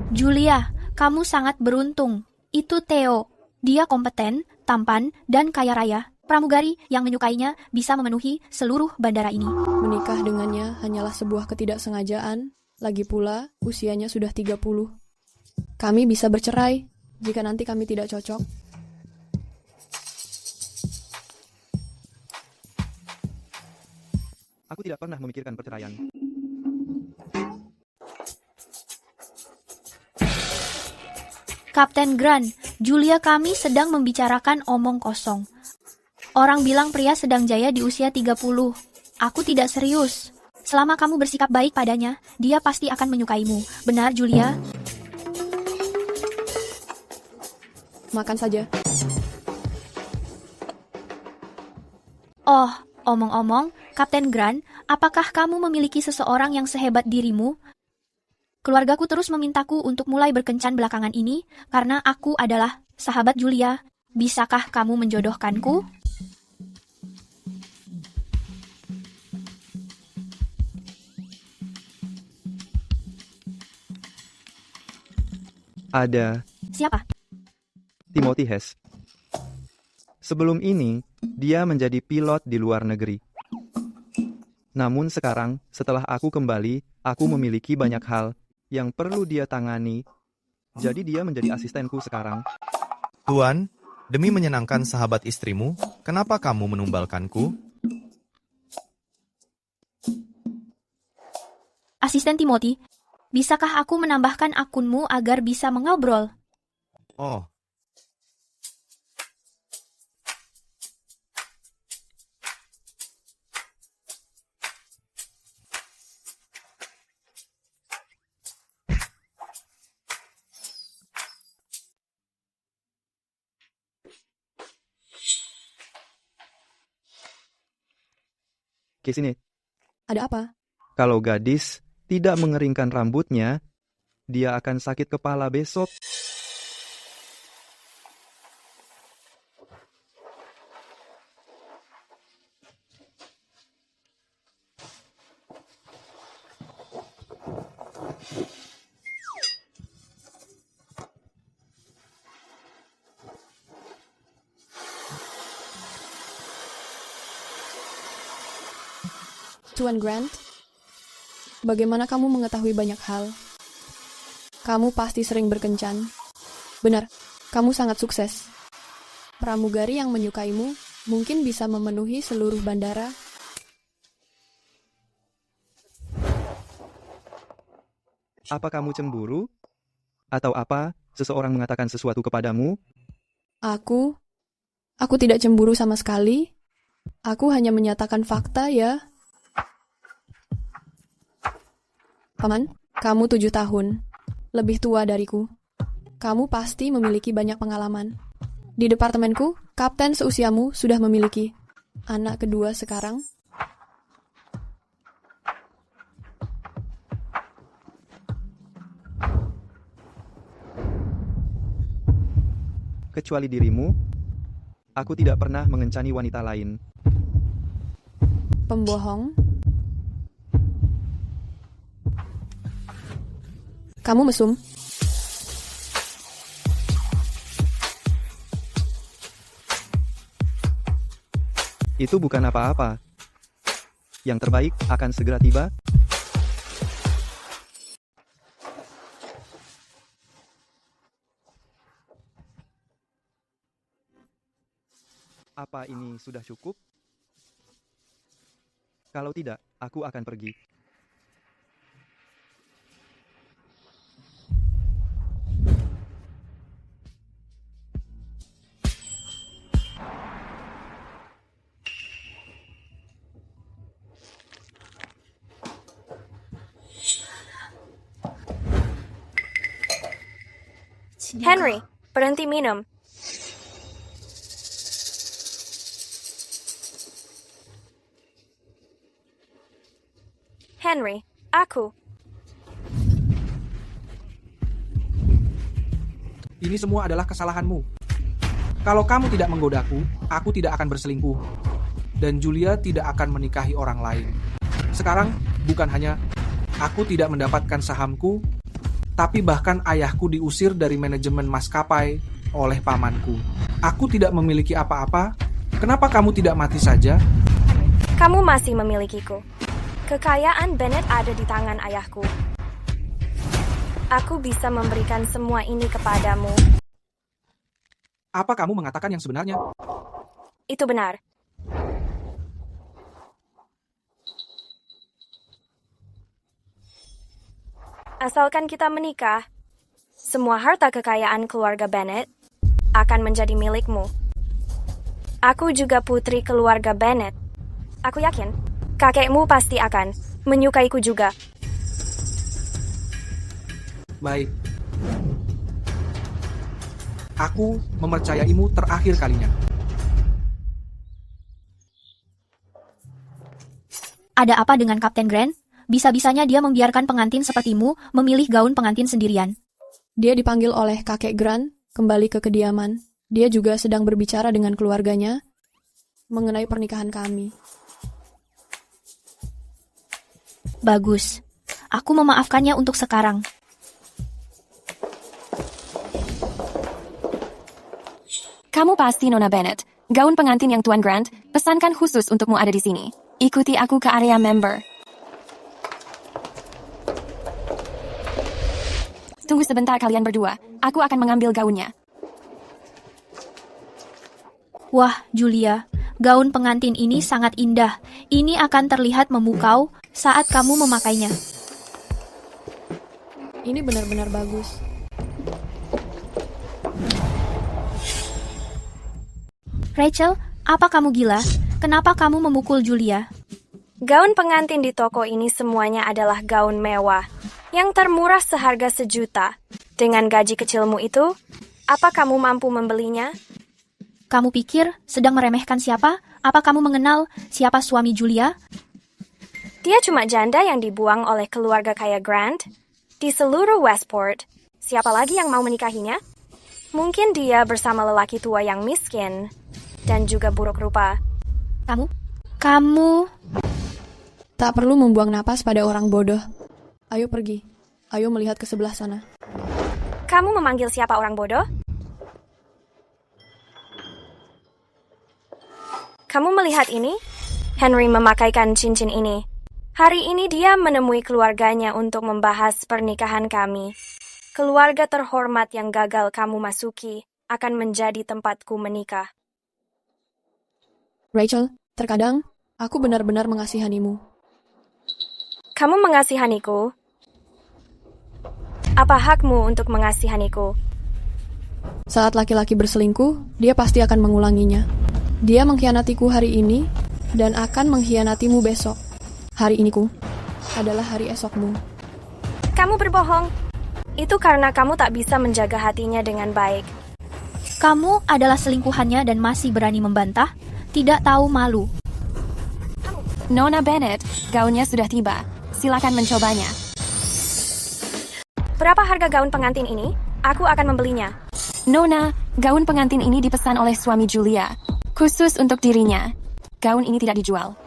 Julia, kamu sangat beruntung. Itu Theo. Dia kompeten, tampan, dan kaya raya. Pramugari yang menyukainya bisa memenuhi seluruh bandara ini. Menikah dengannya hanyalah sebuah ketidaksengajaan. Lagi pula, usianya sudah 30. Kami bisa bercerai jika nanti kami tidak cocok. Aku tidak pernah memikirkan perceraian. Kapten Grant, Julia, kami sedang membicarakan omong kosong. Orang bilang pria sedang jaya di usia 30. Aku tidak serius. Selama kamu bersikap baik padanya, dia pasti akan menyukaimu. Benar, Julia? Makan saja. Oh, omong-omong, Kapten Grant, apakah kamu memiliki seseorang yang sehebat dirimu? Keluargaku terus memintaku untuk mulai berkencan belakangan ini, karena aku adalah sahabat Julia. Bisakah kamu menjodohkanku? Ada. Siapa? Timothy Hess. Sebelum ini, dia menjadi pilot di luar negeri. Namun sekarang, setelah aku kembali, aku memiliki banyak hal yang perlu dia tangani. Jadi dia menjadi asistenku sekarang. Tuan, demi menyenangkan sahabat istrimu, kenapa kamu menumbalkanku? Asisten Timothy, bisakah aku menambahkan akunmu agar bisa mengobrol? Oh, Ke sini. Ada apa? Kalau gadis tidak mengeringkan rambutnya, dia akan sakit kepala besok. Tuan Grant, bagaimana kamu mengetahui banyak hal? Kamu pasti sering berkencan. Benar, kamu sangat sukses. Pramugari yang menyukaimu mungkin bisa memenuhi seluruh bandara. Apa kamu cemburu? Atau apa, seseorang mengatakan sesuatu kepadamu? Aku tidak cemburu sama sekali. Aku hanya menyatakan fakta ya. Paman, kamu 7 tahun. Lebih tua dariku. Kamu pasti memiliki banyak pengalaman. Di departemenku, kapten seusiamu sudah memiliki anak kedua sekarang. Kecuali dirimu, aku tidak pernah mengencani wanita lain. Pembohong. Kamu mesum. Itu bukan apa-apa. Yang terbaik akan segera tiba. Apa ini sudah cukup? Kalau tidak, aku akan pergi. Henry, berhenti minum. Henry, aku. Ini semua adalah kesalahanmu. Kalau kamu tidak menggodaku, aku tidak akan berselingkuh. Dan Julia tidak akan menikahi orang lain. Sekarang, bukan hanya aku tidak mendapatkan sahamku, tapi bahkan ayahku diusir dari manajemen maskapai oleh pamanku. Aku tidak memiliki apa-apa. Kenapa kamu tidak mati saja? Kamu masih memilikiku. Kekayaan Bennett ada di tangan ayahku. Aku bisa memberikan semua ini kepadamu. Apa kamu mengatakan yang sebenarnya? Itu benar. Asalkan kita menikah, semua harta kekayaan keluarga Bennett akan menjadi milikmu. Aku juga putri keluarga Bennett. Aku yakin kakekmu pasti akan menyukaiku juga. Baik. Aku mempercayaimu terakhir kalinya. Ada apa dengan Kapten Grant? Bisa-bisanya dia membiarkan pengantin sepertimu memilih gaun pengantin sendirian. Dia dipanggil oleh kakek Grant kembali ke kediaman. Dia juga sedang berbicara dengan keluarganya mengenai pernikahan kami. Bagus. Aku memaafkannya untuk sekarang. Kamu pasti Nona Bennett. Gaun pengantin yang Tuan Grant pesankan khusus untukmu ada di sini. Ikuti aku ke area member. Tunggu sebentar kalian berdua. Aku akan mengambil gaunnya. Wah, Julia. Gaun pengantin ini sangat indah. Ini akan terlihat memukau saat kamu memakainya. Ini benar-benar bagus. Rachel, apa kamu gila? Kenapa kamu memukul Julia? Gaun pengantin di toko ini semuanya adalah gaun mewah, yang termurah seharga 1 juta. Dengan gaji kecilmu itu, apa kamu mampu membelinya? Kamu pikir sedang meremehkan siapa? Apa kamu mengenal siapa suami Julia? Dia cuma janda yang dibuang oleh keluarga kaya Grant. Di seluruh Westport, siapa lagi yang mau menikahinya? Mungkin dia bersama lelaki tua yang miskin dan juga buruk rupa. Kamu... Tak perlu membuang napas pada orang bodoh. Ayo pergi. Ayo melihat ke sebelah sana. Kamu memanggil siapa orang bodoh? Kamu melihat ini? Henry memakaikan cincin ini. Hari ini dia menemui keluarganya untuk membahas pernikahan kami. Keluarga terhormat yang gagal kamu masuki akan menjadi tempatku menikah. Rachel, terkadang aku benar-benar mengasihanimu. Kamu mengasihaniku? Apa hakmu untuk mengasihaniku? Saat laki-laki berselingkuh, dia pasti akan mengulanginya. Dia mengkhianatiku hari ini dan akan mengkhianatimu besok. Hari iniku adalah hari esokmu. Kamu berbohong. Itu karena kamu tak bisa menjaga hatinya dengan baik. Kamu adalah selingkuhannya dan masih berani membantah? Tidak tahu malu. Nona Bennett, gaunnya sudah tiba. Silakan mencobanya. Berapa harga gaun pengantin ini? Aku akan membelinya. Nona, gaun pengantin ini dipesan oleh suami Julia. Khusus untuk dirinya. Gaun ini tidak dijual.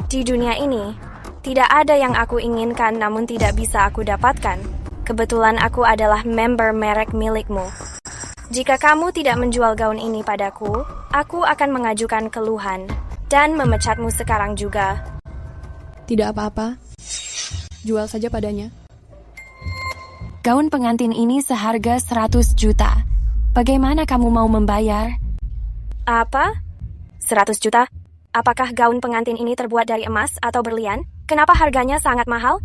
Di dunia ini, tidak ada yang aku inginkan namun tidak bisa aku dapatkan. Kebetulan aku adalah member merek milikmu. Jika kamu tidak menjual gaun ini padaku, aku akan mengajukan keluhan dan memecatmu sekarang juga. Tidak apa-apa. Jual saja padanya. Gaun pengantin ini seharga 100 juta. Bagaimana kamu mau membayar? Apa? 100 juta? Apakah gaun pengantin ini terbuat dari emas atau berlian? Kenapa harganya sangat mahal?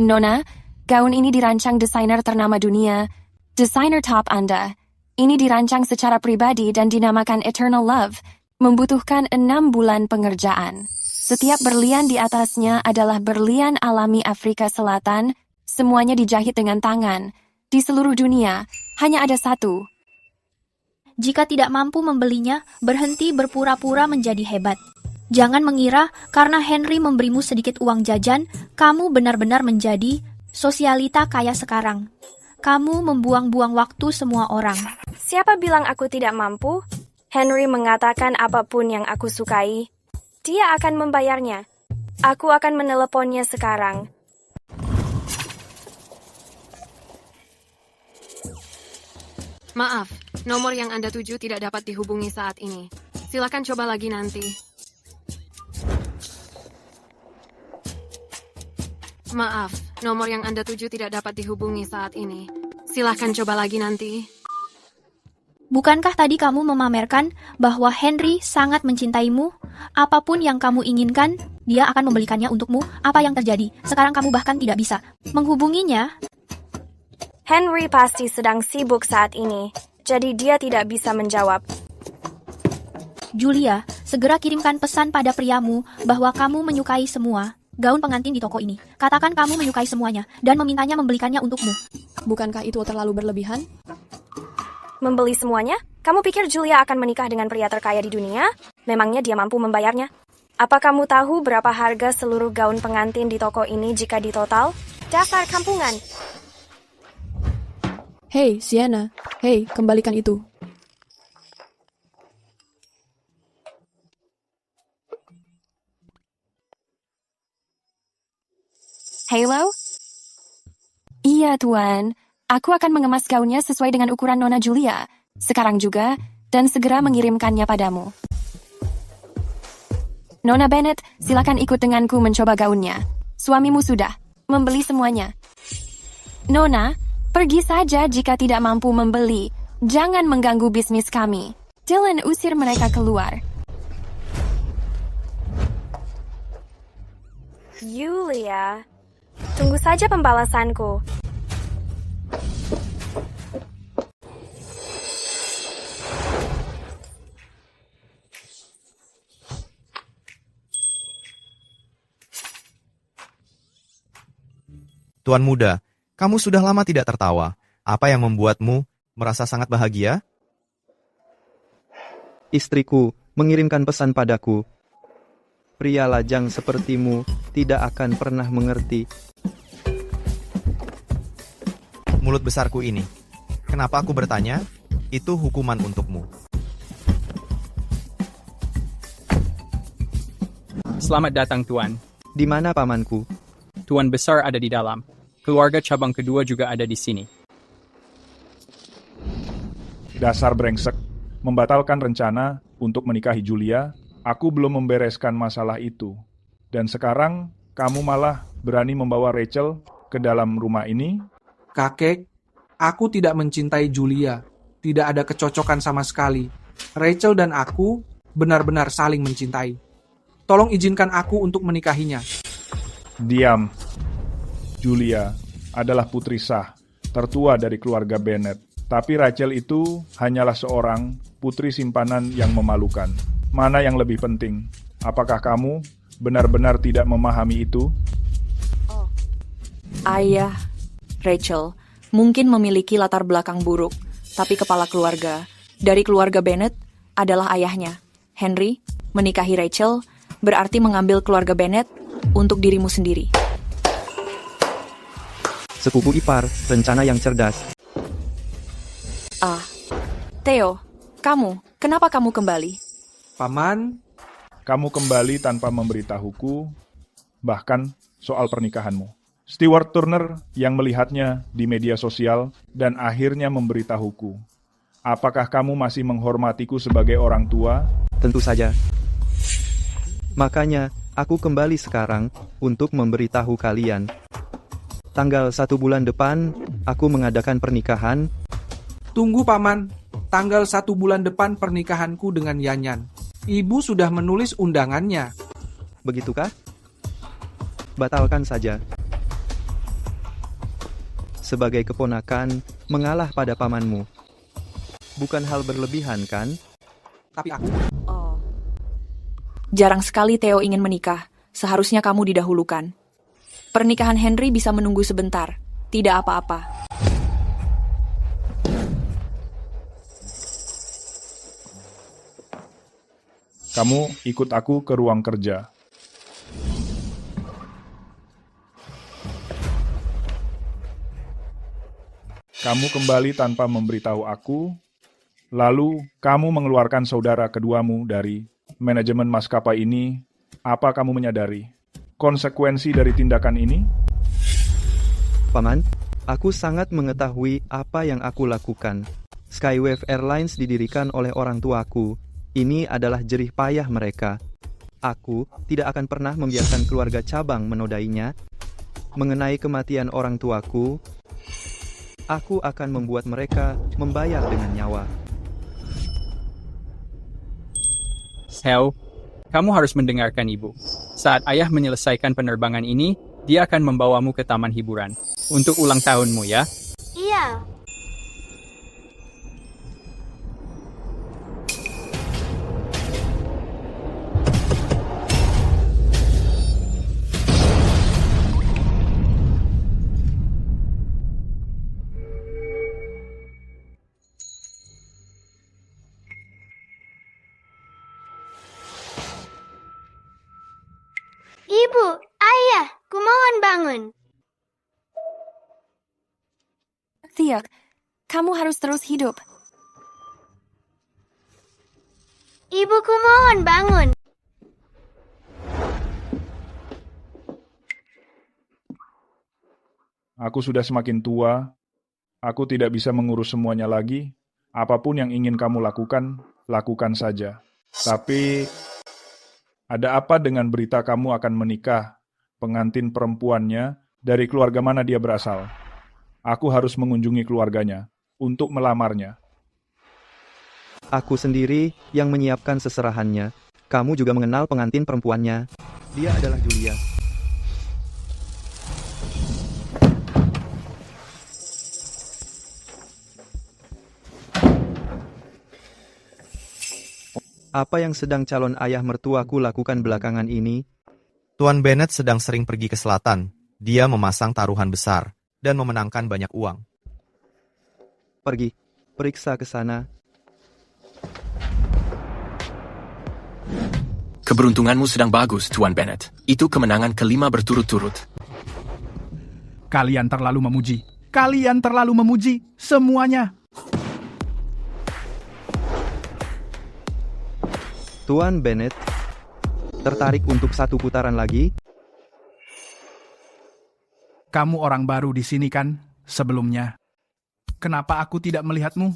Nona, gaun ini dirancang desainer ternama dunia, desainer top Anda. Ini dirancang secara pribadi dan dinamakan Eternal Love, membutuhkan 6 bulan pengerjaan. Setiap berlian di atasnya adalah berlian alami Afrika Selatan, semuanya dijahit dengan tangan. di seluruh dunia, hanya ada satu. Jika tidak mampu membelinya, berhenti berpura-pura menjadi hebat. Jangan mengira karena Henry memberimu sedikit uang jajan, kamu benar-benar menjadi sosialita kaya sekarang. Kamu membuang-buang waktu semua orang. Siapa bilang aku tidak mampu? Henry mengatakan apapun yang aku sukai. Dia akan membayarnya. Aku akan meneleponnya sekarang. Maaf, nomor yang Anda tuju tidak dapat dihubungi saat ini. Silakan coba lagi nanti. Maaf, nomor yang Anda tuju tidak dapat dihubungi saat ini. Silakan coba lagi nanti. Bukankah tadi kamu memamerkan bahwa Henry sangat mencintaimu? Apapun yang kamu inginkan, dia akan membelikannya untukmu. Apa yang terjadi? Sekarang kamu bahkan tidak bisa menghubunginya. Henry pasti sedang sibuk saat ini, jadi dia tidak bisa menjawab. Julia, segera kirimkan pesan pada priamu bahwa kamu menyukai semua gaun pengantin di toko ini. Katakan kamu menyukai semuanya dan memintanya membelikannya untukmu. Bukankah itu terlalu berlebihan? Membeli semuanya? Kamu pikir Julia akan menikah dengan pria terkaya di dunia? Memangnya dia mampu membayarnya? Apa kamu tahu berapa harga seluruh gaun pengantin di toko ini jika ditotal? Dasar kampungan! Hei, Sienna. Hei, kembalikan itu. Halo? Iya, Tuan. Aku akan mengemas gaunnya sesuai dengan ukuran Nona Julia. Sekarang juga, dan segera mengirimkannya padamu. Nona Bennet, silakan ikut denganku mencoba gaunnya. Suamimu sudah membeli semuanya. Nona, pergi saja jika tidak mampu membeli. Jangan mengganggu bisnis kami. Dylan, usir mereka keluar. Julia, tunggu saja pembalasanku. Tuan muda, kamu sudah lama tidak tertawa. Apa yang membuatmu merasa sangat bahagia? Istriku mengirimkan pesan padaku. Pria lajang sepertimu tidak akan pernah mengerti. Mulut besarku ini. Kenapa aku bertanya? Itu hukuman untukmu. Selamat datang, Tuan. Di mana pamanku? Tuan besar ada di dalam. Keluarga cabang kedua juga ada di sini. Dasar brengsek, membatalkan rencana untuk menikahi Julia, aku belum membereskan masalah itu. Dan sekarang, kamu malah berani membawa Rachel ke dalam rumah ini? Kakek, aku tidak mencintai Julia. Tidak ada kecocokan sama sekali. Rachel dan aku benar-benar saling mencintai. Tolong izinkan aku untuk menikahinya. Diam. Julia adalah putri sah, tertua dari keluarga Bennet. Tapi Rachel itu hanyalah seorang putri simpanan yang memalukan. Mana yang lebih penting? Apakah kamu benar-benar tidak memahami itu? Ayah, Rachel, mungkin memiliki latar belakang buruk, tapi kepala keluarga dari keluarga Bennet adalah ayahnya. Henry, menikahi Rachel berarti mengambil keluarga Bennet untuk dirimu sendiri. Sepupu ipar, rencana yang cerdas. Theo, kenapa kamu kembali? Paman, kamu kembali tanpa memberitahuku, bahkan soal pernikahanmu. Stewart Turner yang melihatnya di media sosial dan akhirnya memberitahuku. Apakah kamu masih menghormatiku sebagai orang tua? Tentu saja. Makanya, aku kembali sekarang untuk memberitahu kalian. Tanggal 1 bulan depan, aku mengadakan pernikahan. Tunggu Paman, tanggal 1 bulan depan pernikahanku dengan Yanyan. Ibu sudah menulis undangannya. Begitukah? Batalkan saja. Sebagai keponakan, mengalah pada pamanmu. Bukan hal berlebihan, kan? Tapi aku... Jarang sekali Theo ingin menikah. Seharusnya kamu didahulukan. Pernikahan Henry bisa menunggu sebentar. Tidak apa-apa. Kamu ikut aku ke ruang kerja. Kamu kembali tanpa memberitahu aku, lalu kamu mengeluarkan saudara keduamu dari manajemen maskapai ini. Apa kamu menyadari konsekuensi dari tindakan ini? Paman, aku sangat mengetahui apa yang aku lakukan. Skywave Airlines didirikan oleh orang tuaku. Ini adalah jerih payah mereka. Aku tidak akan pernah membiarkan keluarga cabang menodainya. Mengenai kematian orang tuaku, aku akan membuat mereka membayar dengan nyawa. Hel, kamu harus mendengarkan ibu. Saat ayah menyelesaikan penerbangan ini, dia akan membawamu ke taman hiburan. Untuk ulang tahunmu ya. Iya. Ibu, ayah, kumohon bangun. Theok, kamu harus terus hidup. Ibu, kumohon bangun. Aku sudah semakin tua. Aku tidak bisa mengurus semuanya lagi. Apapun yang ingin kamu lakukan, lakukan saja. Tapi, ada apa dengan berita kamu akan menikah? Pengantin perempuannya, dari keluarga mana dia berasal? Aku harus mengunjungi keluarganya untuk melamarnya. Aku sendiri yang menyiapkan seserahannya. Kamu juga mengenal pengantin perempuannya. Dia adalah Julia. Apa yang sedang calon ayah mertuaku lakukan belakangan ini? Tuan Bennett sedang sering pergi ke selatan. Dia memasang taruhan besar dan memenangkan banyak uang. Pergi, periksa ke sana. Keberuntunganmu sedang bagus, Tuan Bennett. Itu kemenangan kelima berturut-turut. Kalian terlalu memuji. Kalian terlalu memuji. Semuanya. Tuan Bennett, tertarik untuk satu putaran lagi? Kamu orang baru di sini kan, sebelumnya. Kenapa aku tidak melihatmu?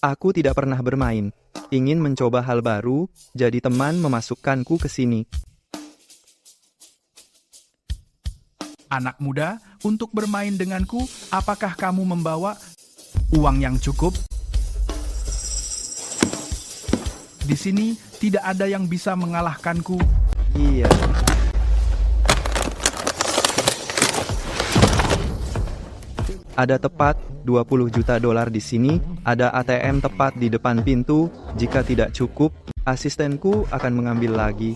Aku tidak pernah bermain. Ingin mencoba hal baru, jadi teman memasukkanku ke sini. Anak muda, untuk bermain denganku, apakah kamu membawa uang yang cukup? Di sini tidak ada yang bisa mengalahkanku. Iya. Ada tepat $20 juta di sini, ada ATM tepat di depan pintu. Jika tidak cukup, asistenku akan mengambil lagi.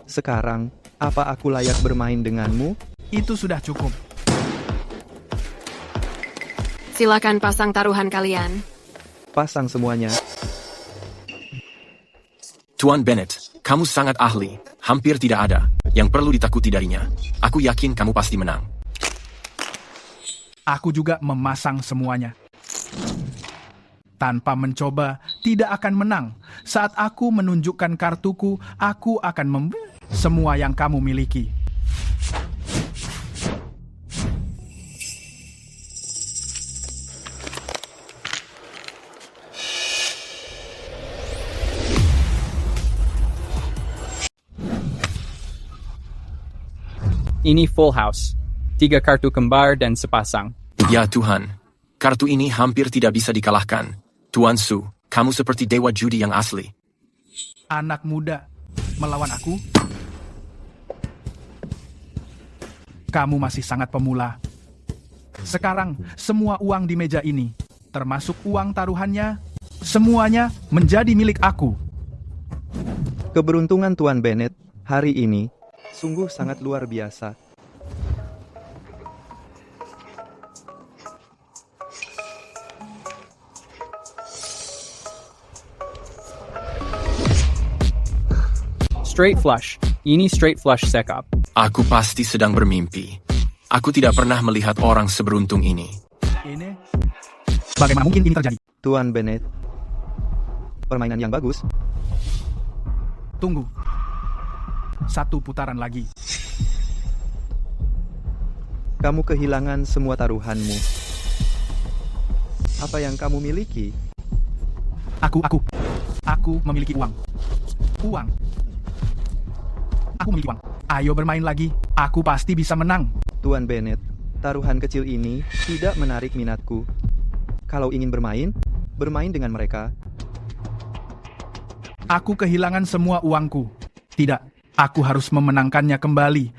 Sekarang, apa aku layak bermain denganmu? Itu sudah cukup. Silakan pasang taruhan kalian. Pasang semuanya. Tuan Bennett, kamu sangat ahli. Hampir tidak ada yang perlu ditakuti darinya. Aku yakin kamu pasti menang. Aku juga memasang semuanya. Tanpa mencoba, tidak akan menang. Saat aku menunjukkan kartuku, aku akan semua yang kamu miliki. Ini full house. 3 kartu kembar dan sepasang. Ya Tuhan, kartu ini hampir tidak bisa dikalahkan. Tuan Su, kamu seperti dewa judi yang asli. Anak muda, melawan aku? Kamu masih sangat pemula. Sekarang, semua uang di meja ini, termasuk uang taruhannya, semuanya menjadi milik aku. Keberuntungan Tuan Bennett hari ini sungguh sangat luar biasa. Straight flush. Ini straight flush sekap. Aku pasti sedang bermimpi. Aku tidak pernah melihat orang seberuntung ini. Ini, bagaimana mungkin ini terjadi? Tuan Bennett. Permainan yang bagus. Tunggu. Satu putaran lagi. Kamu kehilangan semua taruhanmu. Apa yang kamu miliki? Aku memiliki uang. Aku memiliki uang. Ayo bermain lagi. Aku pasti bisa menang. Tuan Bennett, taruhan kecil ini tidak menarik minatku. Kalau ingin bermain, bermain dengan mereka. Aku kehilangan semua uangku. Tidak, aku harus memenangkannya kembali.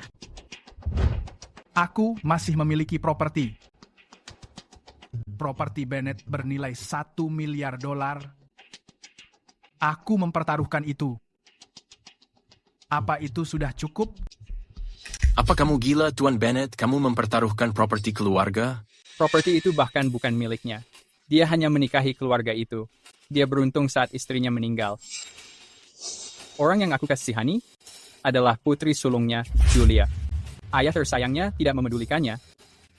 Aku masih memiliki properti. Properti Bennett bernilai $1 miliar. Aku mempertaruhkan itu. Apa itu sudah cukup? Apa kamu gila, Tuan Bennett? Kamu mempertaruhkan properti keluarga? Properti itu bahkan bukan miliknya. Dia hanya menikahi keluarga itu. Dia beruntung saat istrinya meninggal. Orang yang aku kasihani adalah putri sulungnya, Julia. Ayah tersayangnya tidak memedulikannya,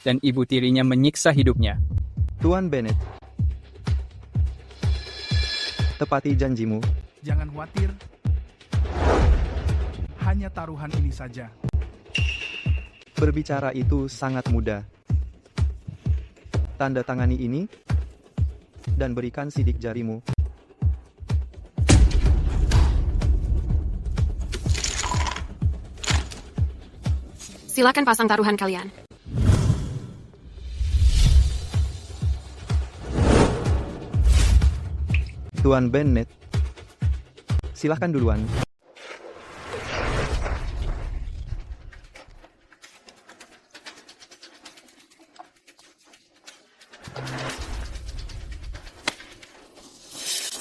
dan ibu tirinya menyiksa hidupnya. Tuan Bennett, tepati janjimu. Jangan khawatir. Hanya taruhan ini saja. Berbicara itu sangat mudah. Tanda tangani ini, dan berikan sidik jarimu. Silakan pasang taruhan kalian. Tuan Bennett, silahkan duluan.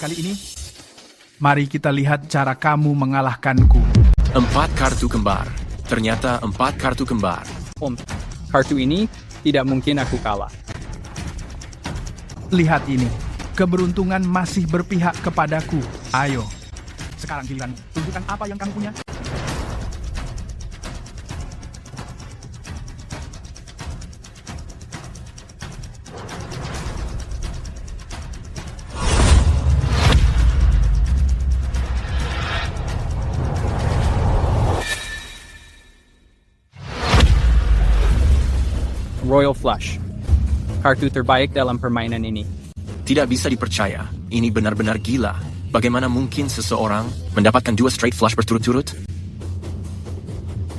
Kali ini, mari kita lihat cara kamu mengalahkanku. 4 kartu kembar. Ternyata 4 kartu kembar. Om, kartu ini tidak mungkin aku kalah. Lihat ini. Keberuntungan masih berpihak kepadaku. Ayo. Sekarang giliran. Tunjukkan apa yang kamu punya. Royal Flush. Kartu terbaik dalam permainan ini. Tidak bisa dipercaya. Ini benar-benar gila. Bagaimana mungkin seseorang mendapatkan 2 straight flush berturut-turut?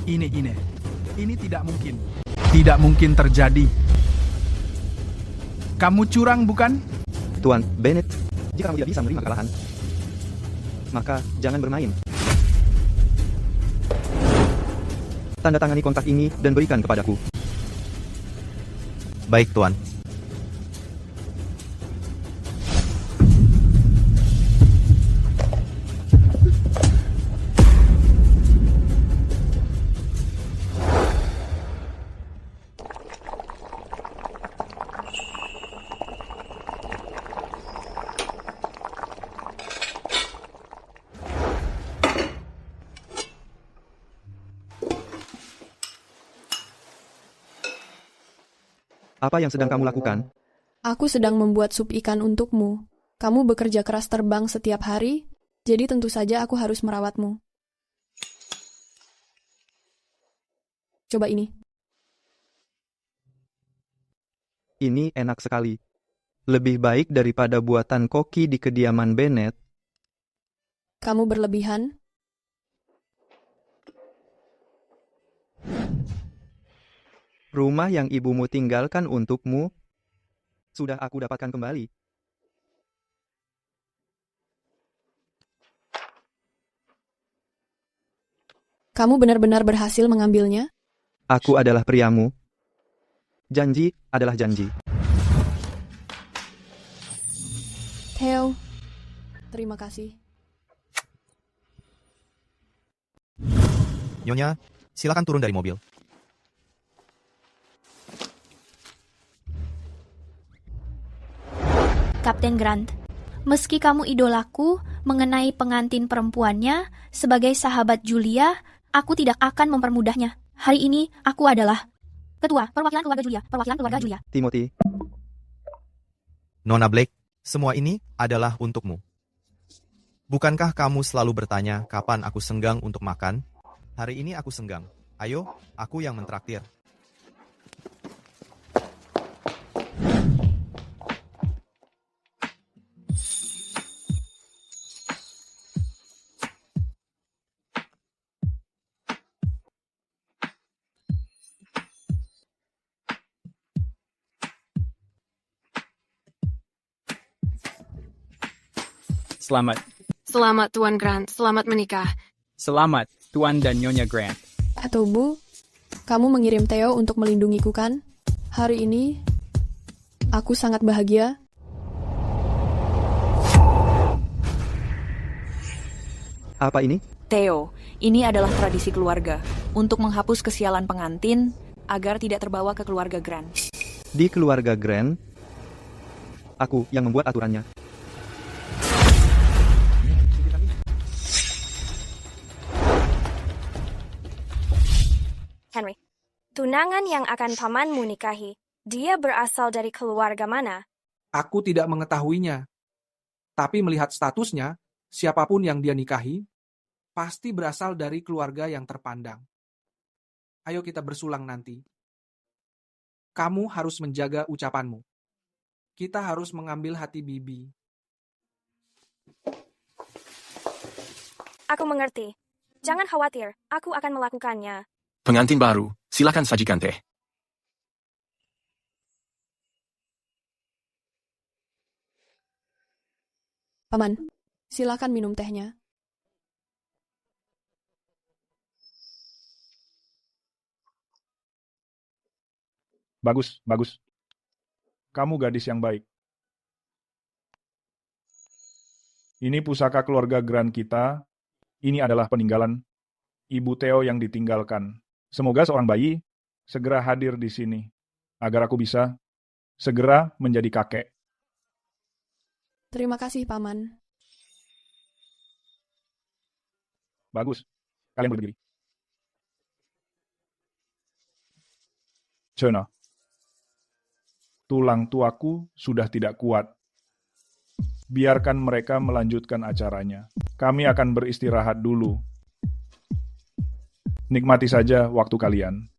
Ini tidak mungkin. Tidak mungkin terjadi. Kamu curang, bukan? Tuan Bennett, jika kamu tidak bisa menerima kekalahan, maka jangan bermain. Tanda tangani kontrak ini dan berikan kepadaku. Baik, Tuan. Apa yang sedang kamu lakukan? Aku sedang membuat sup ikan untukmu. Kamu bekerja keras terbang setiap hari, jadi tentu saja aku harus merawatmu. Coba ini. Ini enak sekali. Lebih baik daripada buatan koki di kediaman Bennett. Kamu berlebihan? Rumah yang ibumu tinggalkan untukmu, sudah aku dapatkan kembali. Kamu benar-benar berhasil mengambilnya? Aku adalah priamu. Janji adalah janji. Theo, terima kasih. Nyonya, silakan turun dari mobil. Kapten Grant, meski kamu idolaku, mengenai pengantin perempuannya, sebagai sahabat Julia, aku tidak akan mempermudahnya. Hari ini, aku adalah Ketua Perwakilan Keluarga Julia. Perwakilan Keluarga Julia. Timothy, Nona Blake, semua ini adalah untukmu. Bukankah kamu selalu bertanya kapan aku senggang untuk makan? Hari ini aku senggang. Ayo, aku yang mentraktir. Selamat. Selamat Tuan Grant, selamat menikah. Selamat, Tuan dan Nyonya Grant. Atau Bu, kamu mengirim Theo untuk melindungiku kan? Hari ini, aku sangat bahagia. apa ini? Theo, ini adalah tradisi keluarga untuk menghapus kesialan pengantin agar tidak terbawa ke keluarga Grant. Di keluarga Grant, aku yang membuat aturannya. Henry, tunangan yang akan pamanmu nikahi, dia berasal dari keluarga mana? Aku tidak mengetahuinya. Tapi melihat statusnya, siapapun yang dia nikahi, pasti berasal dari keluarga yang terpandang. Ayo kita bersulang nanti. Kamu harus menjaga ucapanmu. Kita harus mengambil hati Bibi. Aku mengerti. Jangan khawatir, aku akan melakukannya. Pengantin baru, silakan sajikan teh. Paman, silakan minum tehnya. Bagus, bagus. Kamu gadis yang baik. Ini pusaka keluarga Grant kita. Ini adalah peninggalan Ibu Theo yang ditinggalkan. Semoga seorang bayi segera hadir di sini, agar aku bisa segera menjadi kakek. Terima kasih, Paman. Bagus. Kalian berdiri. Cena. Tulang tuaku sudah tidak kuat. Biarkan mereka melanjutkan acaranya. Kami akan beristirahat dulu. Nikmati saja waktu kalian.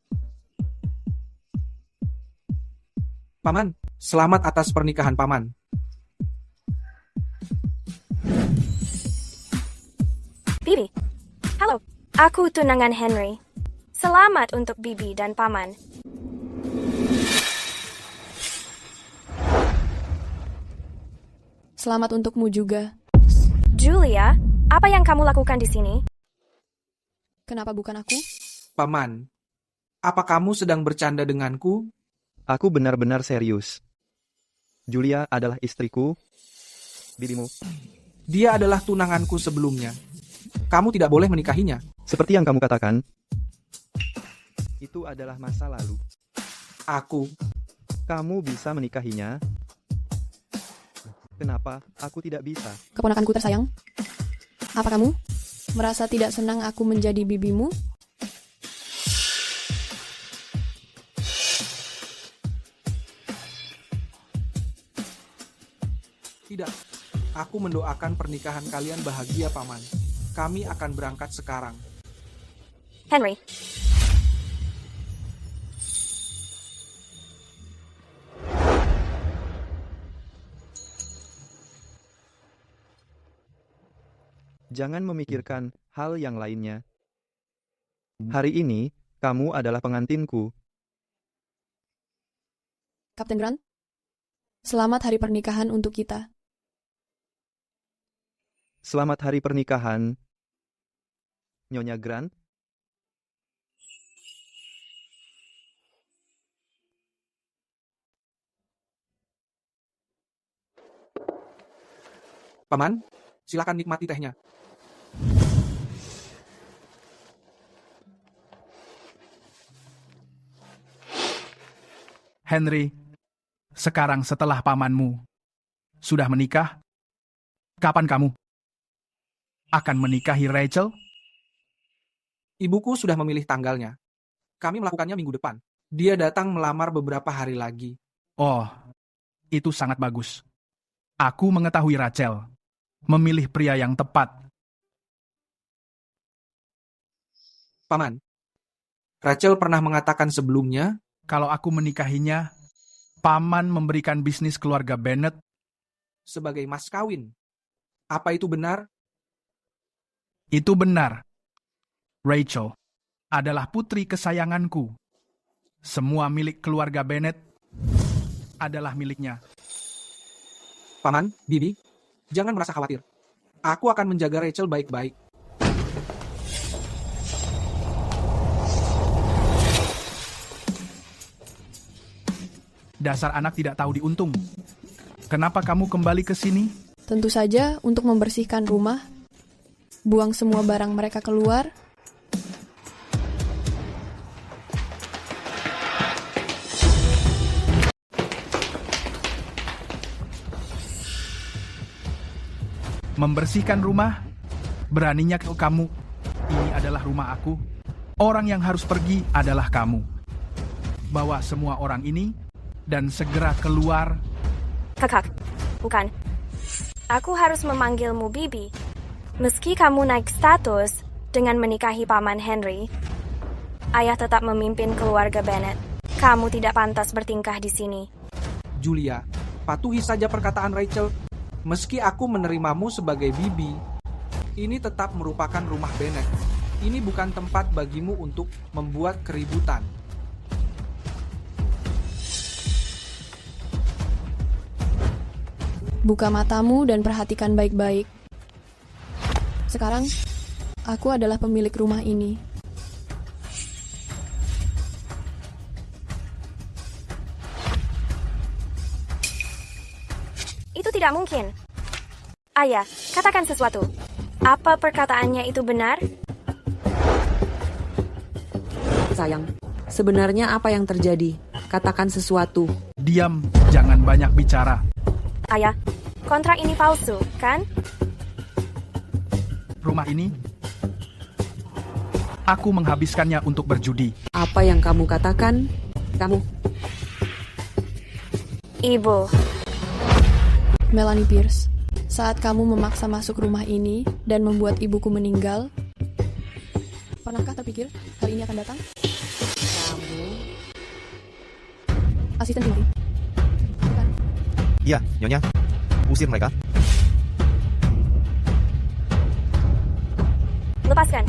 Paman, selamat atas pernikahan Paman. Bibi, halo. Aku tunangan Henry. Selamat untuk Bibi dan Paman. Selamat untukmu juga. Julia, apa yang kamu lakukan di sini? Kenapa bukan aku? Paman, apa kamu sedang bercanda denganku? Aku benar-benar serius. Julia adalah istriku. Bibimu. Dia adalah tunanganku sebelumnya. Kamu tidak boleh menikahinya. Seperti yang kamu katakan, itu adalah masa lalu. Kamu bisa menikahinya. Kenapa aku tidak bisa? Keponakanku tersayang, apa kamu merasa tidak senang aku menjadi bibimu? Tidak. Aku mendoakan pernikahan kalian bahagia, Paman. Kami akan berangkat sekarang. Henry. Jangan memikirkan hal yang lainnya. Hari ini, kamu adalah pengantinku. Kapten Grant, selamat hari pernikahan untuk kita. Selamat hari pernikahan, Nyonya Grant. Paman, silakan nikmati tehnya. Henry, sekarang setelah pamanmu sudah menikah, kapan kamu akan menikahi Rachel? Ibuku sudah memilih tanggalnya. Kami melakukannya minggu depan. Dia datang melamar beberapa hari lagi. Oh, itu sangat bagus. Aku mengetahui Rachel. Memilih pria yang tepat. Paman, Rachel pernah mengatakan sebelumnya, kalau aku menikahinya, Paman memberikan bisnis keluarga Bennett sebagai mas kawin. Apa itu benar? Itu benar. Rachel adalah putri kesayanganku. Semua milik keluarga Bennett adalah miliknya. Paman, Bibi, jangan merasa khawatir. Aku akan menjaga Rachel baik-baik. Dasar anak tidak tahu diuntung. Kenapa kamu kembali ke sini? Tentu saja untuk membersihkan rumah, buang semua barang mereka keluar, membersihkan rumah? Beraninya kamu? Ini adalah rumah aku. Orang yang harus pergi adalah kamu. Bawa semua orang ini dan segera keluar. Kakak, bukan. Aku harus memanggilmu Bibi. Meski kamu naik status dengan menikahi Paman Henry, ayah tetap memimpin keluarga Bennett. Kamu tidak pantas bertingkah di sini. Julia, patuhi saja perkataan Rachel. Meski aku menerimamu sebagai bibi, ini tetap merupakan rumah Bennett. Ini bukan tempat bagimu untuk membuat keributan. buka matamu dan perhatikan baik-baik. Sekarang, aku adalah pemilik rumah ini. Itu tidak mungkin. Ayah, katakan sesuatu. Apa perkataannya itu benar? Sayang, sebenarnya apa yang terjadi? Katakan sesuatu. Diam, jangan banyak bicara. Ayah, kontrak ini palsu, kan? Rumah ini, aku menghabiskannya untuk berjudi. Apa yang kamu katakan? Kamu? Ibu. Melanie Pierce, saat kamu memaksa masuk rumah ini dan membuat ibuku meninggal, pernahkah terpikir hal ini akan datang? Kamu? Asisten Cindy. Iya, Nyonya. Usir mereka. Lepaskan.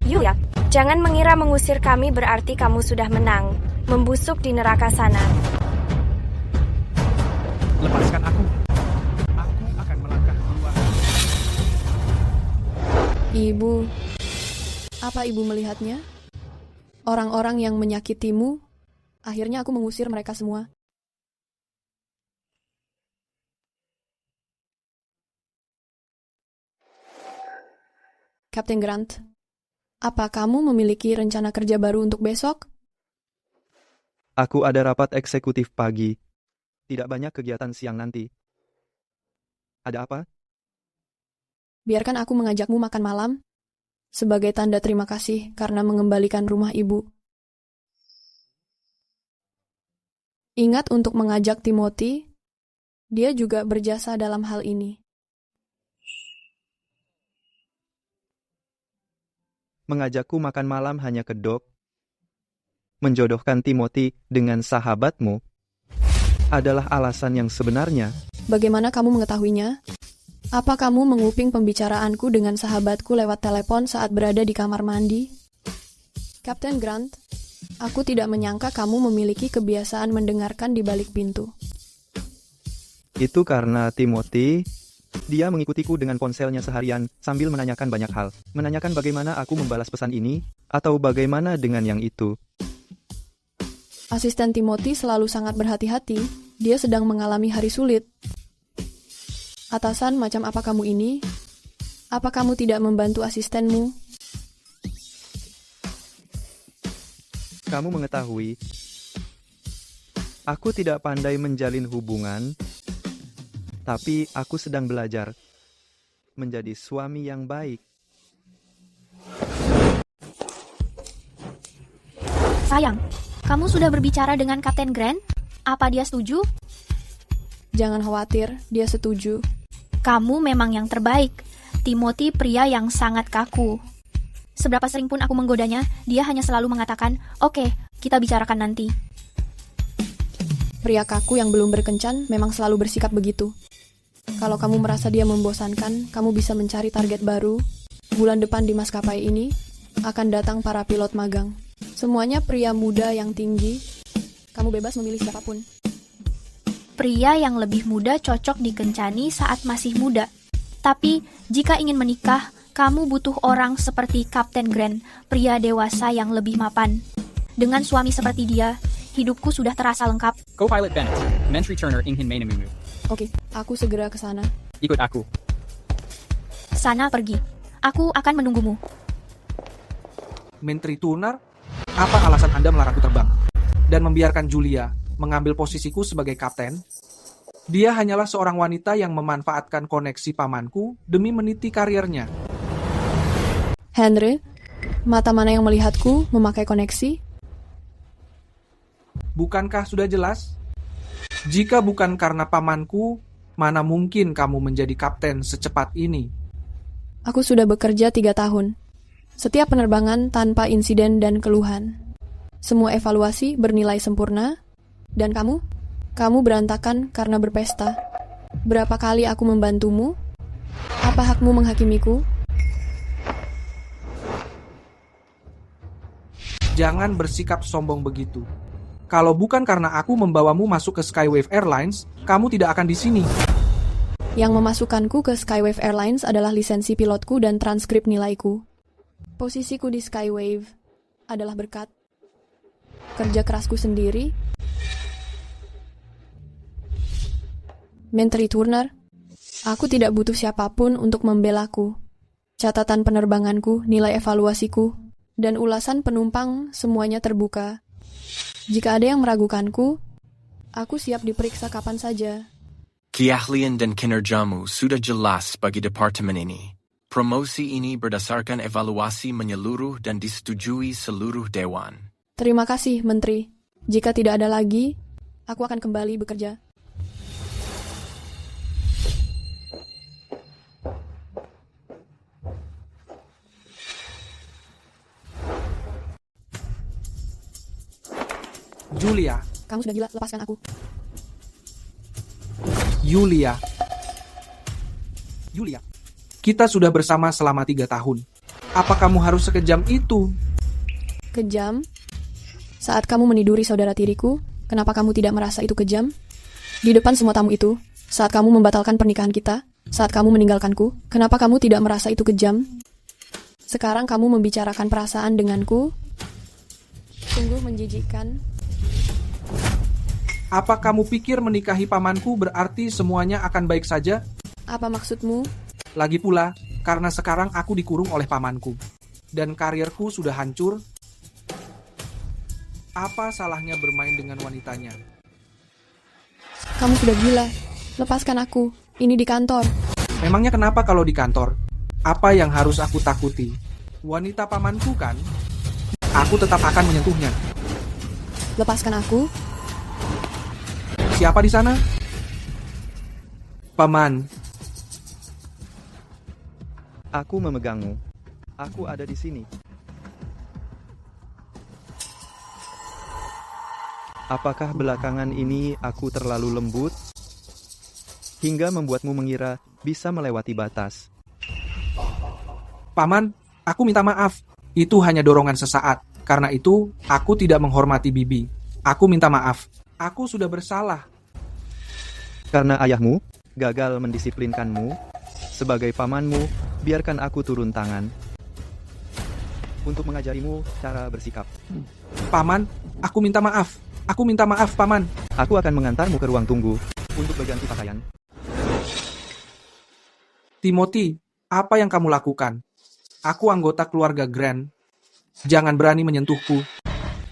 Yulia, jangan mengira mengusir kami berarti kamu sudah menang. Membusuk di neraka sana. Lepaskan aku. Aku akan melangkah keluar. Ibu, apa ibu melihatnya? Orang-orang yang menyakitimu, akhirnya aku mengusir mereka semua. Kapten Grant, apa kamu memiliki rencana kerja baru untuk besok? Aku ada rapat eksekutif pagi. Tidak banyak kegiatan siang nanti. Ada apa? Biarkan aku mengajakmu makan malam sebagai tanda terima kasih karena mengembalikan rumah ibu. Ingat untuk mengajak Timothy, dia juga berjasa dalam hal ini. Mengajakku makan malam hanya kedok. Menjodohkan Timothy dengan sahabatmu adalah alasan yang sebenarnya. Bagaimana kamu mengetahuinya? Apa kamu menguping pembicaraanku dengan sahabatku lewat telepon saat berada di kamar mandi? Kapten Grant, aku tidak menyangka kamu memiliki kebiasaan mendengarkan di balik pintu. Itu karena Timothy, dia mengikutiku dengan ponselnya seharian sambil menanyakan banyak hal. Menanyakan bagaimana aku membalas pesan ini, atau bagaimana dengan yang itu. Asisten Timothy selalu sangat berhati-hati. Dia sedang mengalami hari sulit. Atasan macam apa kamu ini? Apa kamu tidak membantu asistenmu? Kamu mengetahui, aku tidak pandai menjalin hubungan, tapi aku sedang belajar. menjadi suami yang baik. Sayang, kamu sudah berbicara dengan Kapten Grant? Apa dia setuju? Jangan khawatir, dia setuju. Kamu memang yang terbaik. Timothy pria yang sangat kaku. Seberapa sering pun aku menggodanya, dia hanya selalu mengatakan, "Oke, kita bicarakan nanti." Pria kaku yang belum berkencan memang selalu bersikap begitu. Kalau kamu merasa dia membosankan, kamu bisa mencari target baru. Bulan depan di maskapai ini akan datang para pilot magang. Semuanya pria muda yang tinggi. Kamu bebas memilih siapapun. Pria yang lebih muda cocok dikencani saat masih muda. Tapi, jika ingin menikah, kamu butuh orang seperti Kapten Grant, pria dewasa yang lebih mapan. Dengan suami seperti dia, hidupku sudah terasa lengkap. Co-pilot Bennett, Menteri Turner ingin menemuimu. Oke, aku segera ke sana. Ikut aku. Sana pergi. Aku akan menunggumu. Menteri Turner, apa alasan Anda melarangku terbang dan membiarkan Julia mengambil posisiku sebagai kapten? Dia hanyalah seorang wanita yang memanfaatkan koneksi pamanku demi meniti karirnya. Henry, mata mana yang melihatku memakai koneksi? Bukankah sudah jelas? Jika bukan karena pamanku, mana mungkin kamu menjadi kapten secepat ini? Aku sudah bekerja 3 tahun. Setiap penerbangan tanpa insiden dan keluhan. Semua evaluasi bernilai sempurna. Dan kamu? Kamu berantakan karena berpesta. Berapa kali aku membantumu? Apa hakmu menghakimiku? Jangan bersikap sombong begitu. Kalau bukan karena aku membawamu masuk ke Skywave Airlines, kamu tidak akan di sini. Yang memasukkanku ke Skywave Airlines adalah lisensi pilotku dan transkrip nilaiku. Posisiku di Skywave adalah berkat kerja kerasku sendiri. Menteri Turner, aku tidak butuh siapapun untuk membelaku. Catatan penerbanganku, nilai evaluasiku, dan ulasan penumpang semuanya terbuka. Jika ada yang meragukanku, aku siap diperiksa kapan saja. Keahlian dan kinerjamu sudah jelas bagi departemen ini. Promosi ini berdasarkan evaluasi menyeluruh dan disetujui seluruh dewan. Terima kasih, Menteri. Jika tidak ada lagi, aku akan kembali bekerja. Julia. Kamu sudah gila, lepaskan aku. Julia. Kita sudah bersama selama 3 tahun. Apa kamu harus sekejam itu? Kejam? Saat kamu meniduri saudara tiriku, kenapa kamu tidak merasa itu kejam? Di depan semua tamu itu, saat kamu membatalkan pernikahan kita, saat kamu meninggalkanku, kenapa kamu tidak merasa itu kejam? Sekarang kamu membicarakan perasaan denganku? Sungguh menjijikkan. Apa kamu pikir menikahi pamanku berarti semuanya akan baik saja? Apa maksudmu? Lagi pula, karena sekarang aku dikurung oleh pamanku, dan karirku sudah hancur. Apa salahnya bermain dengan wanitanya? Kamu sudah gila. Lepaskan aku. Ini di kantor. Memangnya kenapa kalau di kantor? Apa yang harus aku takuti? Wanita pamanku kan? Aku tetap akan menyentuhnya. Lepaskan aku. Siapa di sana? Paman. Aku memegangmu. Aku ada di sini. Apakah belakangan ini aku terlalu lembut? Hingga membuatmu mengira bisa melewati batas. Paman, aku minta maaf. Itu hanya dorongan sesaat. Karena itu, aku tidak menghormati Bibi. Aku minta maaf. Aku sudah bersalah. Karena ayahmu gagal mendisiplinkanmu, sebagai pamanmu, biarkan aku turun tangan untuk mengajarimu cara bersikap. Paman, aku minta maaf. Aku minta maaf, Paman. Aku akan mengantarmu ke ruang tunggu untuk berganti pakaian. Timothy, apa yang kamu lakukan? Aku anggota keluarga Grant. Jangan berani menyentuhku.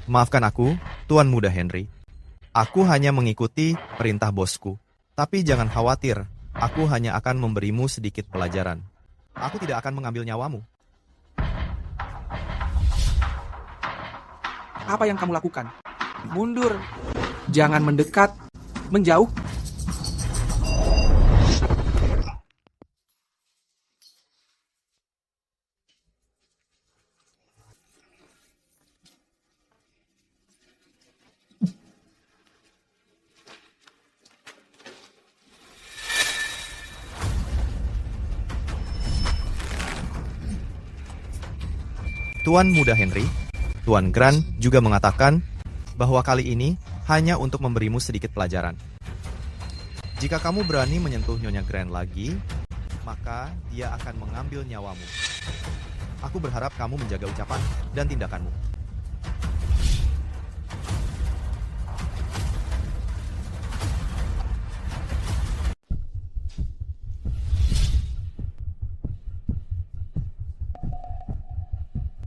Maafkan aku, Tuan Muda Henry. Aku hanya mengikuti perintah bosku. Tapi jangan khawatir, aku hanya akan memberimu sedikit pelajaran. Aku tidak akan mengambil nyawamu. Apa yang kamu lakukan? Mundur. Jangan mendekat. Menjauh. Tuan Muda Henry, Tuan Grant juga mengatakan bahwa kali ini hanya untuk memberimu sedikit pelajaran. Jika kamu berani menyentuh Nyonya Grant lagi, maka dia akan mengambil nyawamu. Aku berharap kamu menjaga ucapan dan tindakanmu.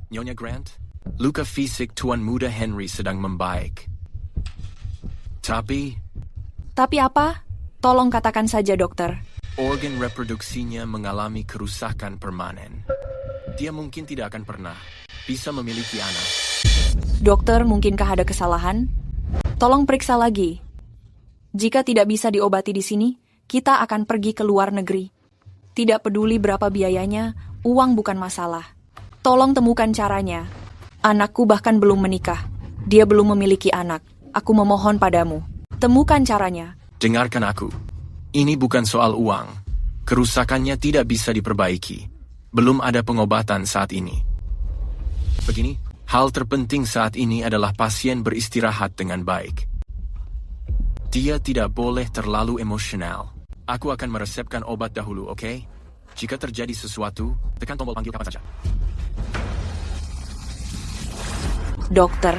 Nyonya Grant, luka fisik Tuan Muda Henry sedang membaik. Tapi apa? Tolong katakan saja, dokter. Organ reproduksinya mengalami kerusakan permanen. Dia mungkin tidak akan pernah bisa memiliki anak. Dokter, mungkinkah ada kesalahan? Tolong periksa lagi. Jika tidak bisa diobati di sini, kita akan pergi ke luar negeri. Tidak peduli berapa biayanya, uang bukan masalah. Tolong temukan caranya. Anakku bahkan belum menikah. Dia belum memiliki anak. Aku memohon padamu. Temukan caranya. Dengarkan aku. Ini bukan soal uang. Kerusakannya tidak bisa diperbaiki. Belum ada pengobatan saat ini. Begini, hal terpenting saat ini adalah pasien beristirahat dengan baik. Dia tidak boleh terlalu emosional. Aku akan meresepkan obat dahulu, oke? Jika terjadi sesuatu, tekan tombol panggil kapan saja. Dokter.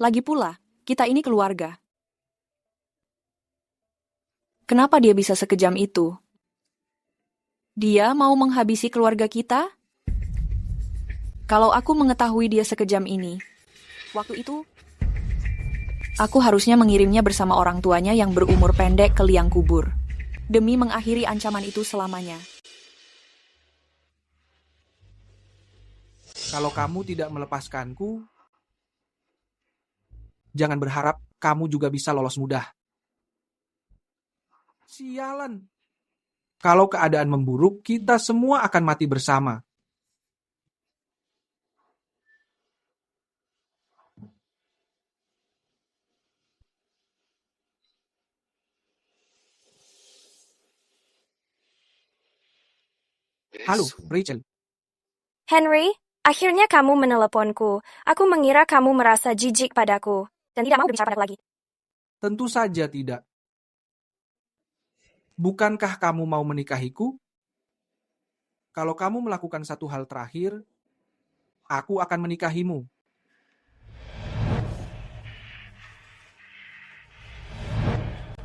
Lagi pula, kita ini keluarga. Kenapa dia bisa sekejam itu? Dia mau menghabisi keluarga kita? Kalau aku mengetahui dia sekejam ini, waktu itu aku harusnya mengirimnya bersama orang tuanya yang berumur pendek ke liang kubur, demi mengakhiri ancaman itu selamanya. Kalau kamu tidak melepaskanku, jangan berharap kamu juga bisa lolos mudah. Sialan. Kalau keadaan memburuk, kita semua akan mati bersama. Halo, Rachel. Henry, akhirnya kamu meneleponku. Aku mengira kamu merasa jijik padaku dan tidak mau berbicara padaku lagi. Tentu saja tidak. Bukankah kamu mau menikahiku? Kalau kamu melakukan satu hal terakhir, aku akan menikahimu.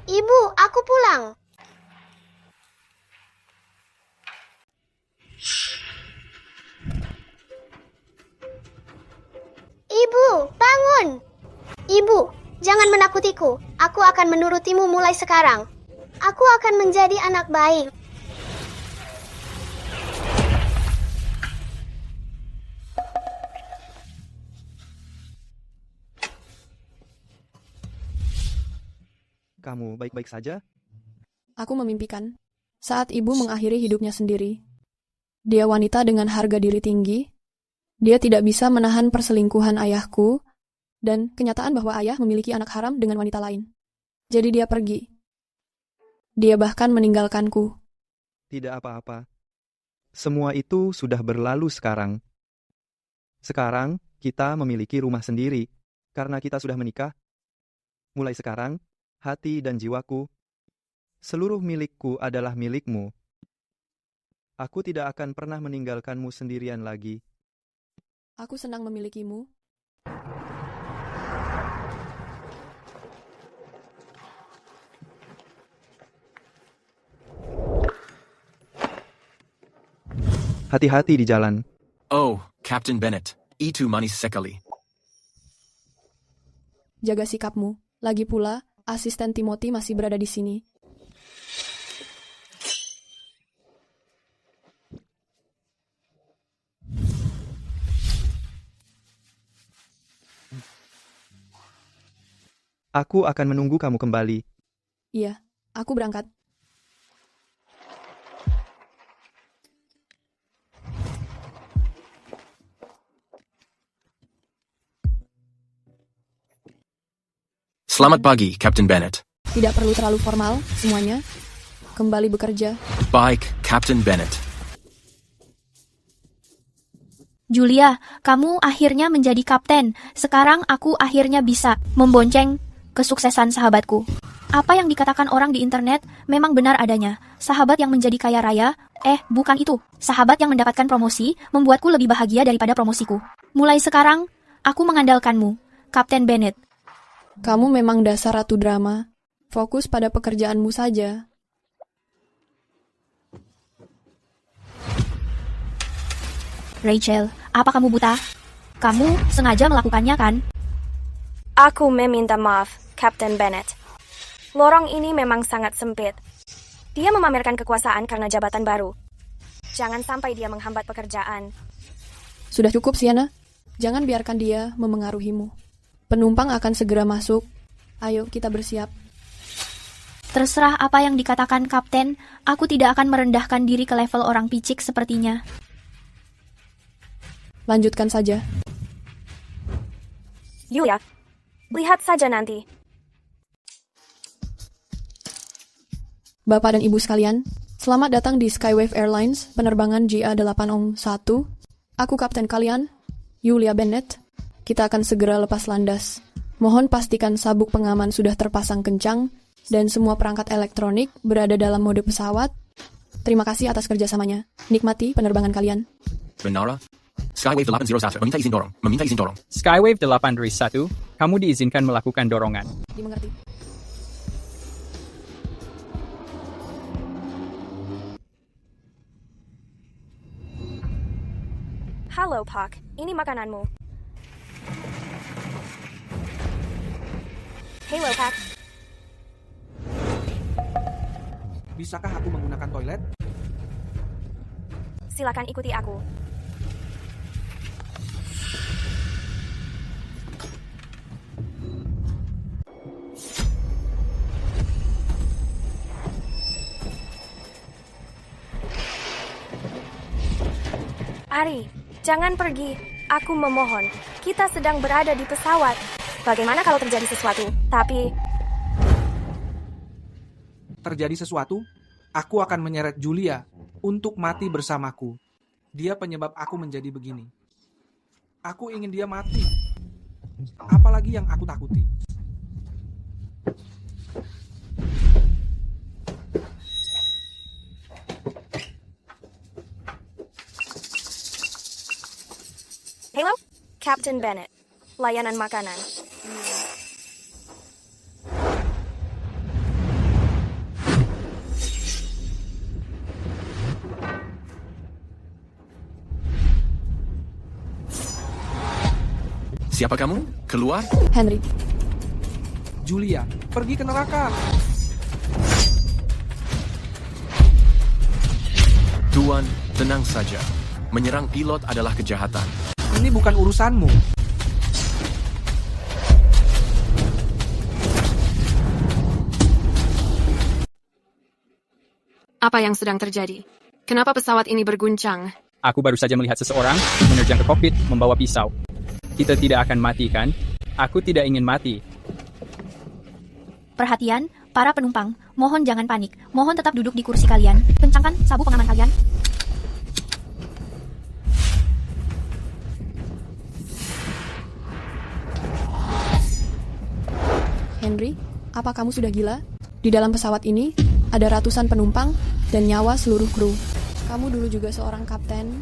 Ibu, aku pulang. Ibu, bangun! Ibu, jangan menakutiku. Aku akan menurutimu mulai sekarang. Aku akan menjadi anak baik. Kamu baik-baik saja? Aku memimpikan saat ibu mengakhiri hidupnya sendiri. Dia wanita dengan harga diri tinggi. Dia tidak bisa menahan perselingkuhan ayahku dan kenyataan bahwa ayah memiliki anak haram dengan wanita lain. Jadi dia pergi. Dia bahkan meninggalkanku. Tidak apa-apa. Semua itu sudah berlalu sekarang. Sekarang kita memiliki rumah sendiri karena kita sudah menikah. Mulai sekarang, hati dan jiwaku, seluruh milikku adalah milikmu. Aku tidak akan pernah meninggalkanmu sendirian lagi. Aku senang memilikimu. Hati-hati di jalan. Oh, Captain Bennett. Itu manis sekali. Jaga sikapmu. Lagi pula, asisten Timothy masih berada di sini. Aku akan menunggu kamu kembali. Iya, aku berangkat. Selamat pagi, Captain Bennett. Tidak perlu terlalu formal, semuanya. Kembali bekerja. Baik, Captain Bennett. Julia, kamu akhirnya menjadi kapten. Sekarang aku akhirnya bisa membonceng kesuksesan sahabatku. Apa yang dikatakan orang di internet memang benar adanya. Sahabat yang menjadi kaya raya, bukan itu. Sahabat yang mendapatkan promosi membuatku lebih bahagia daripada promosiku. Mulai sekarang, aku mengandalkanmu, Kapten Bennett. Kamu memang dasar ratu drama. Fokus pada pekerjaanmu saja. Rachel, apa kamu buta? Kamu sengaja melakukannya, kan? Aku meminta maaf, Kapten Bennett. Lorong ini memang sangat sempit. Dia memamerkan kekuasaan karena jabatan baru. Jangan sampai dia menghambat pekerjaan. Sudah cukup, Sienna. Jangan biarkan dia memengaruhimu. Penumpang akan segera masuk. Ayo, kita bersiap. Terserah apa yang dikatakan Kapten, aku tidak akan merendahkan diri ke level orang picik sepertinya. Lanjutkan saja. Yulia, lihat saja nanti. Bapak dan Ibu sekalian, selamat datang di Skywave Airlines, penerbangan GA801. Aku kapten kalian, Julia Bennett. Kita akan segera lepas landas. Mohon pastikan sabuk pengaman sudah terpasang kencang dan semua perangkat elektronik berada dalam mode pesawat. Terima kasih atas kerjasamanya. Nikmati penerbangan kalian. Benara? Skywave 801, meminta izin dorong. Meminta izin dorong. Skywave 801, kamu diizinkan melakukan dorongan. Dimengerti. Halo, Pak. Ini makananmu. Halo, Pak. Bisakah aku menggunakan toilet? Silakan ikuti aku. Ari, jangan pergi. Aku memohon. Kita sedang berada di pesawat. Bagaimana kalau terjadi sesuatu? Terjadi sesuatu? Aku akan menyeret Julia untuk mati bersamaku. Dia penyebab aku menjadi begini. Aku ingin dia mati. Apalagi yang aku takuti. Halo, Kapten Bennett. Layanan makanan. Siapa kamu? Keluar? Henry. Julia, pergi ke neraka. Tuan, tenang saja. Menyerang pilot adalah kejahatan. Ini bukan urusanmu. Apa yang sedang terjadi? Kenapa pesawat ini berguncang? Aku baru saja melihat seseorang menerjang ke kokpit membawa pisau. Kita tidak akan mati, kan? Aku tidak ingin mati. Perhatian, para penumpang. Mohon jangan panik. Mohon tetap duduk di kursi kalian. Kencangkan sabuk pengaman kalian. Henry, apa kamu sudah gila? Di dalam pesawat ini, ada ratusan penumpang dan nyawa seluruh kru. Kamu dulu juga seorang kapten.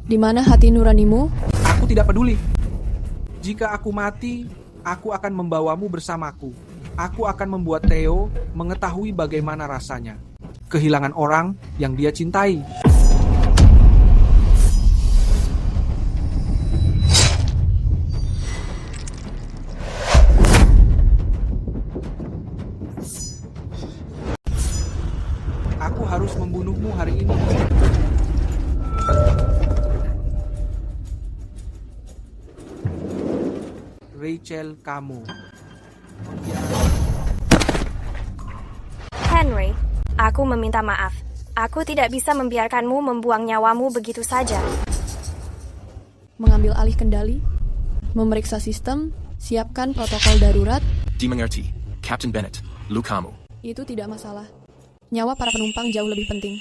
Di mana hati nuranimu? Aku tidak peduli. Jika aku mati, aku akan membawamu bersamaku. Aku akan membuat Theo mengetahui bagaimana rasanya. Kehilangan orang yang dia cintai. harus membunuhmu hari ini. Rachel, kamu. Henry, aku meminta maaf. Aku tidak bisa membiarkanmu membuang nyawamu begitu saja. Mengambil alih kendali, memeriksa sistem, siapkan protokol darurat. Dimengerti, Captain Bennett, lukamu. Itu tidak masalah. Nyawa para penumpang jauh lebih penting.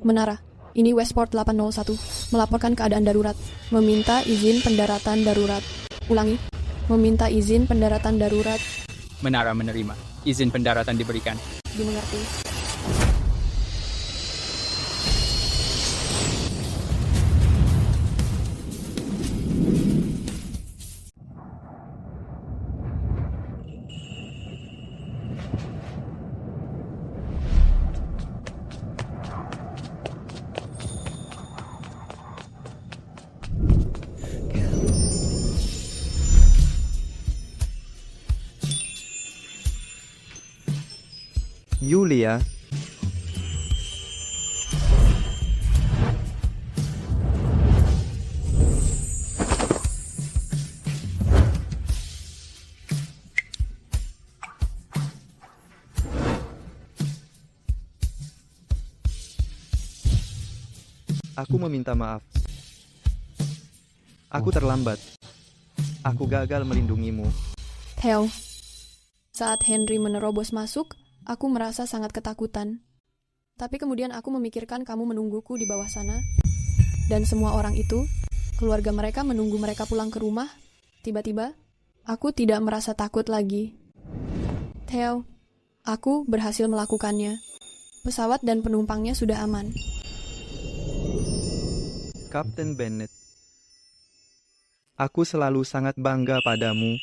Menara, ini Westport 801, melaporkan keadaan darurat, meminta izin pendaratan darurat. Ulangi, meminta izin pendaratan darurat. Menara menerima. Izin pendaratan diberikan. Dimengerti. Julia, aku meminta maaf. Aku terlambat. Aku gagal melindungimu. Theo, saat Henry menerobos masuk, aku merasa sangat ketakutan. Tapi kemudian aku memikirkan kamu menungguku di bawah sana. Dan semua orang itu, keluarga mereka menunggu mereka pulang ke rumah. Tiba-tiba, aku tidak merasa takut lagi. Theo, aku berhasil melakukannya. Pesawat dan penumpangnya sudah aman. Kapten Bennett, aku selalu sangat bangga padamu.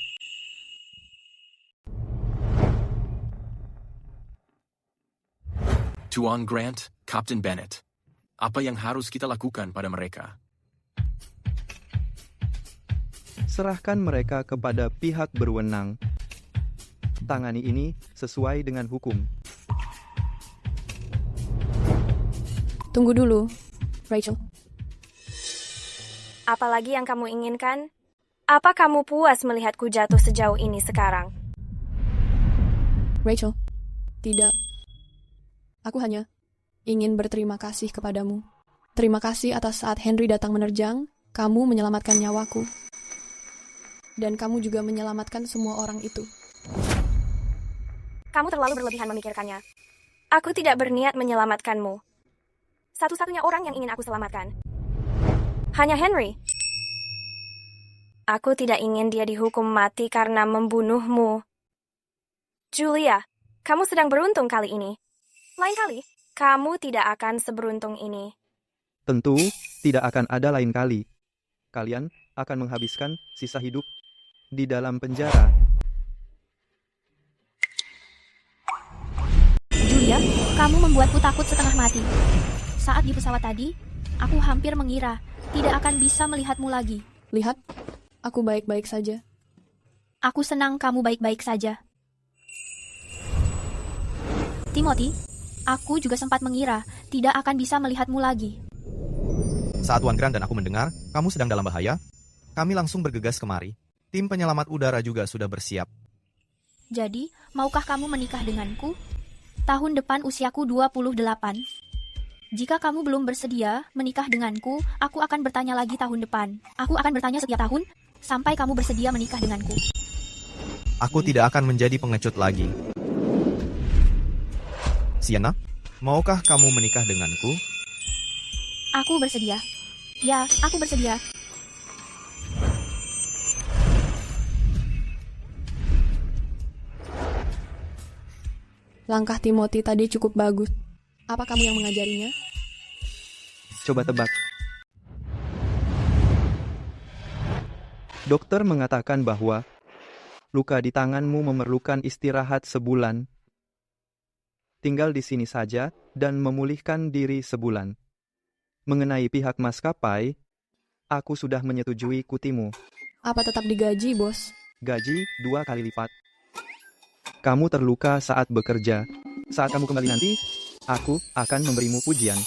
Tuan Grant, Captain Bennett. Apa yang harus kita lakukan pada mereka? Serahkan mereka kepada pihak berwenang. Tangani ini sesuai dengan hukum. Tunggu dulu, Rachel. Apalagi yang kamu inginkan? Apa kamu puas melihatku jatuh sejauh ini sekarang? Rachel, tidak. Aku hanya ingin berterima kasih kepadamu. Terima kasih atas saat Henry datang menerjang, kamu menyelamatkan nyawaku. Dan kamu juga menyelamatkan semua orang itu. Kamu terlalu berlebihan memikirkannya. Aku tidak berniat menyelamatkanmu. Satu-satunya orang yang ingin aku selamatkan hanya Henry. Aku tidak ingin dia dihukum mati karena membunuhmu. Julia, kamu sedang beruntung kali ini. Lain kali, kamu tidak akan seberuntung ini. Tentu, tidak akan ada lain kali. Kalian akan menghabiskan sisa hidup di dalam penjara. Julia, kamu membuatku takut setengah mati. Saat di pesawat tadi, aku hampir mengira tidak akan bisa melihatmu lagi. Lihat, aku baik-baik saja. Aku senang kamu baik-baik saja. Timothy, aku juga sempat mengira tidak akan bisa melihatmu lagi. Saat Tuan Grant dan aku mendengar kamu sedang dalam bahaya, kami langsung bergegas kemari. Tim penyelamat udara juga sudah bersiap. Jadi, maukah kamu menikah denganku? Tahun depan usiaku 28. Jika kamu belum bersedia menikah denganku, aku akan bertanya lagi tahun depan. Aku akan bertanya setiap tahun sampai kamu bersedia menikah denganku. Aku tidak akan menjadi pengecut lagi. Sienna, maukah kamu menikah denganku? Aku bersedia. Ya, aku bersedia. Langkah Timothy tadi cukup bagus. Apa kamu yang mengajarinya? Coba tebak. Dokter mengatakan bahwa luka di tanganmu memerlukan istirahat sebulan. Tinggal di sini saja dan memulihkan diri sebulan. Mengenai pihak maskapai, aku sudah menyetujui kutimu. Apa tetap digaji, bos? Gaji 2 kali lipat. Kamu terluka saat bekerja. Saat kamu kembali nanti, aku akan memberimu pujian.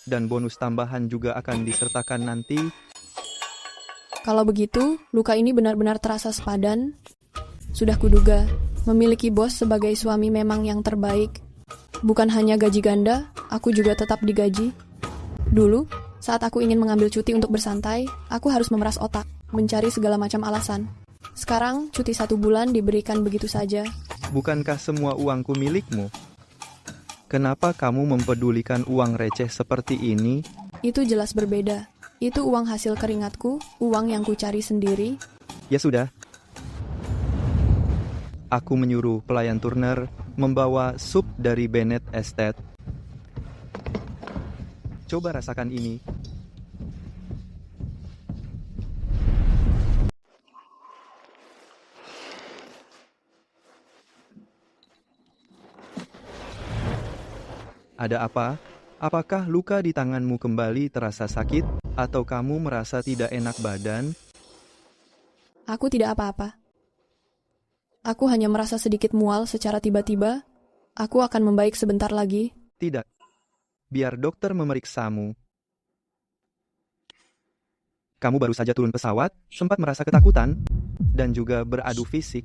Dan bonus tambahan juga akan disertakan nanti. Kalau begitu, luka ini benar-benar terasa sepadan. Sudah kuduga, memiliki bos sebagai suami memang yang terbaik. Bukan hanya gaji ganda, aku juga tetap digaji. Dulu, saat aku ingin mengambil cuti untuk bersantai, aku harus memeras otak, mencari segala macam alasan. Sekarang, cuti 1 bulan diberikan begitu saja. Bukankah semua uangku milikmu? Kenapa kamu mempedulikan uang receh seperti ini? Itu jelas berbeda. Itu uang hasil keringatku, uang yang kucari sendiri. Ya sudah. Aku menyuruh pelayan Turner membawa sup dari Bennett Estate. Coba rasakan ini. Ada apa? Apakah luka di tanganmu kembali terasa sakit? Atau kamu merasa tidak enak badan? Aku tidak apa-apa. Aku hanya merasa sedikit mual secara tiba-tiba. Aku akan membaik sebentar lagi. Tidak. Biar dokter memeriksamu. Kamu baru saja turun pesawat, sempat merasa ketakutan, dan juga beradu fisik.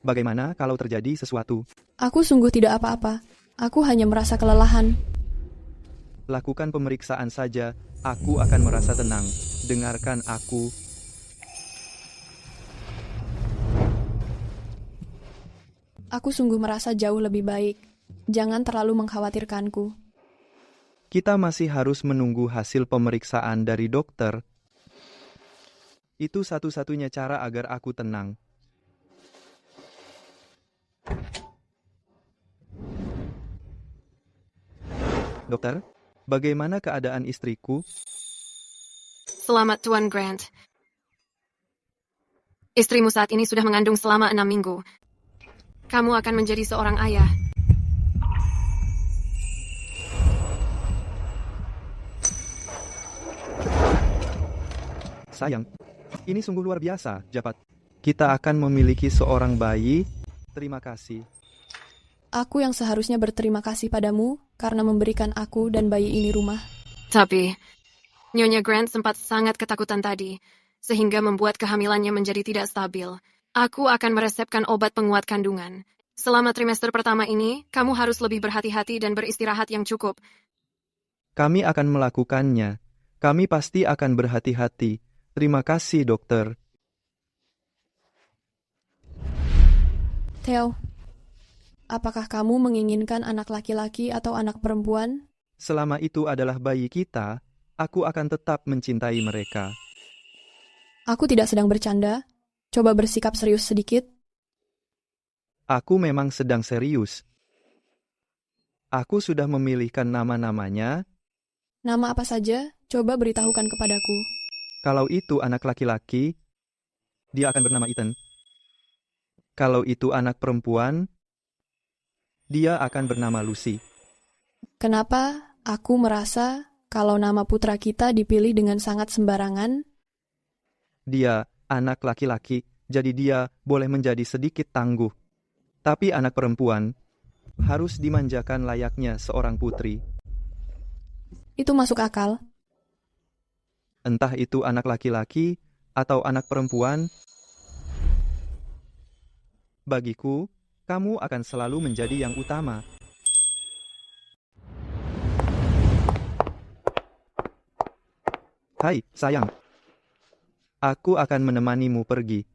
Bagaimana kalau terjadi sesuatu? Aku sungguh tidak apa-apa. Aku hanya merasa kelelahan. Lakukan pemeriksaan saja, aku akan merasa tenang. Dengarkan aku. Aku sungguh merasa jauh lebih baik. Jangan terlalu mengkhawatirkanku. Kita masih harus menunggu hasil pemeriksaan dari dokter. Itu satu-satunya cara agar aku tenang. Dokter? Bagaimana keadaan istriku? Selamat Tuan Grant. Istrimu saat ini sudah mengandung selama 6 minggu. Kamu akan menjadi seorang ayah. Sayang, ini sungguh luar biasa, Japat. Kita akan memiliki seorang bayi. Terima kasih. Aku yang seharusnya berterima kasih padamu karena memberikan aku dan bayi ini rumah. Tapi, Nyonya Grant sempat sangat ketakutan tadi, sehingga membuat kehamilannya menjadi tidak stabil. Aku akan meresepkan obat penguat kandungan. Selama trimester pertama ini, kamu harus lebih berhati-hati dan beristirahat yang cukup. Kami akan melakukannya. Kami pasti akan berhati-hati. Terima kasih, dokter. Theo, apakah kamu menginginkan anak laki-laki atau anak perempuan? Selama itu adalah bayi kita, aku akan tetap mencintai mereka. Aku tidak sedang bercanda. Coba bersikap serius sedikit. Aku memang sedang serius. Aku sudah memilihkan nama-namanya. Nama apa saja? Coba beritahukan kepadaku. Kalau itu anak laki-laki, dia akan bernama Ethan. Kalau itu anak perempuan, dia akan bernama Lucy. Kenapa aku merasa kalau nama putra kita dipilih dengan sangat sembarangan? Dia anak laki-laki, jadi dia boleh menjadi sedikit tangguh. Tapi anak perempuan harus dimanjakan layaknya seorang putri. Itu masuk akal. Entah itu anak laki-laki atau anak perempuan, bagiku, kamu akan selalu menjadi yang utama. Hai, sayang. Aku akan menemanimu pergi.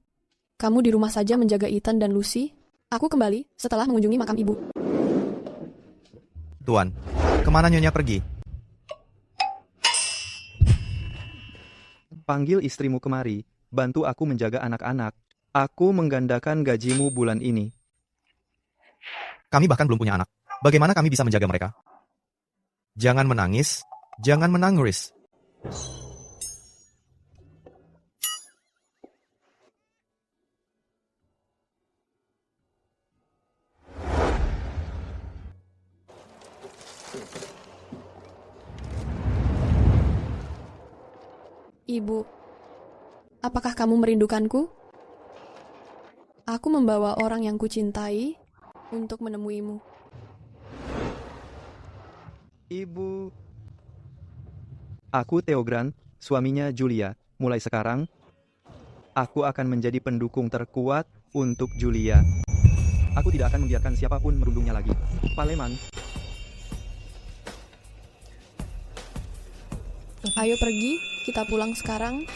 Kamu di rumah saja menjaga Ethan dan Lucy? Aku kembali setelah mengunjungi makam ibu. Tuan, kemana Nyonya pergi? Panggil istrimu kemari, bantu aku menjaga anak-anak. Aku menggandakan gajimu bulan ini. Kami bahkan belum punya anak. Bagaimana kami bisa menjaga mereka? Jangan menangis, jangan menangis. Ibu, apakah kamu merindukanku? Aku membawa orang yang kucintai untuk menemuimu. Ibu. Aku Theo Grant, suaminya Julia. Mulai sekarang, aku akan menjadi pendukung terkuat untuk Julia. Aku tidak akan membiarkan siapapun merundungnya lagi. Paleman. Ayo pergi, kita pulang sekarang.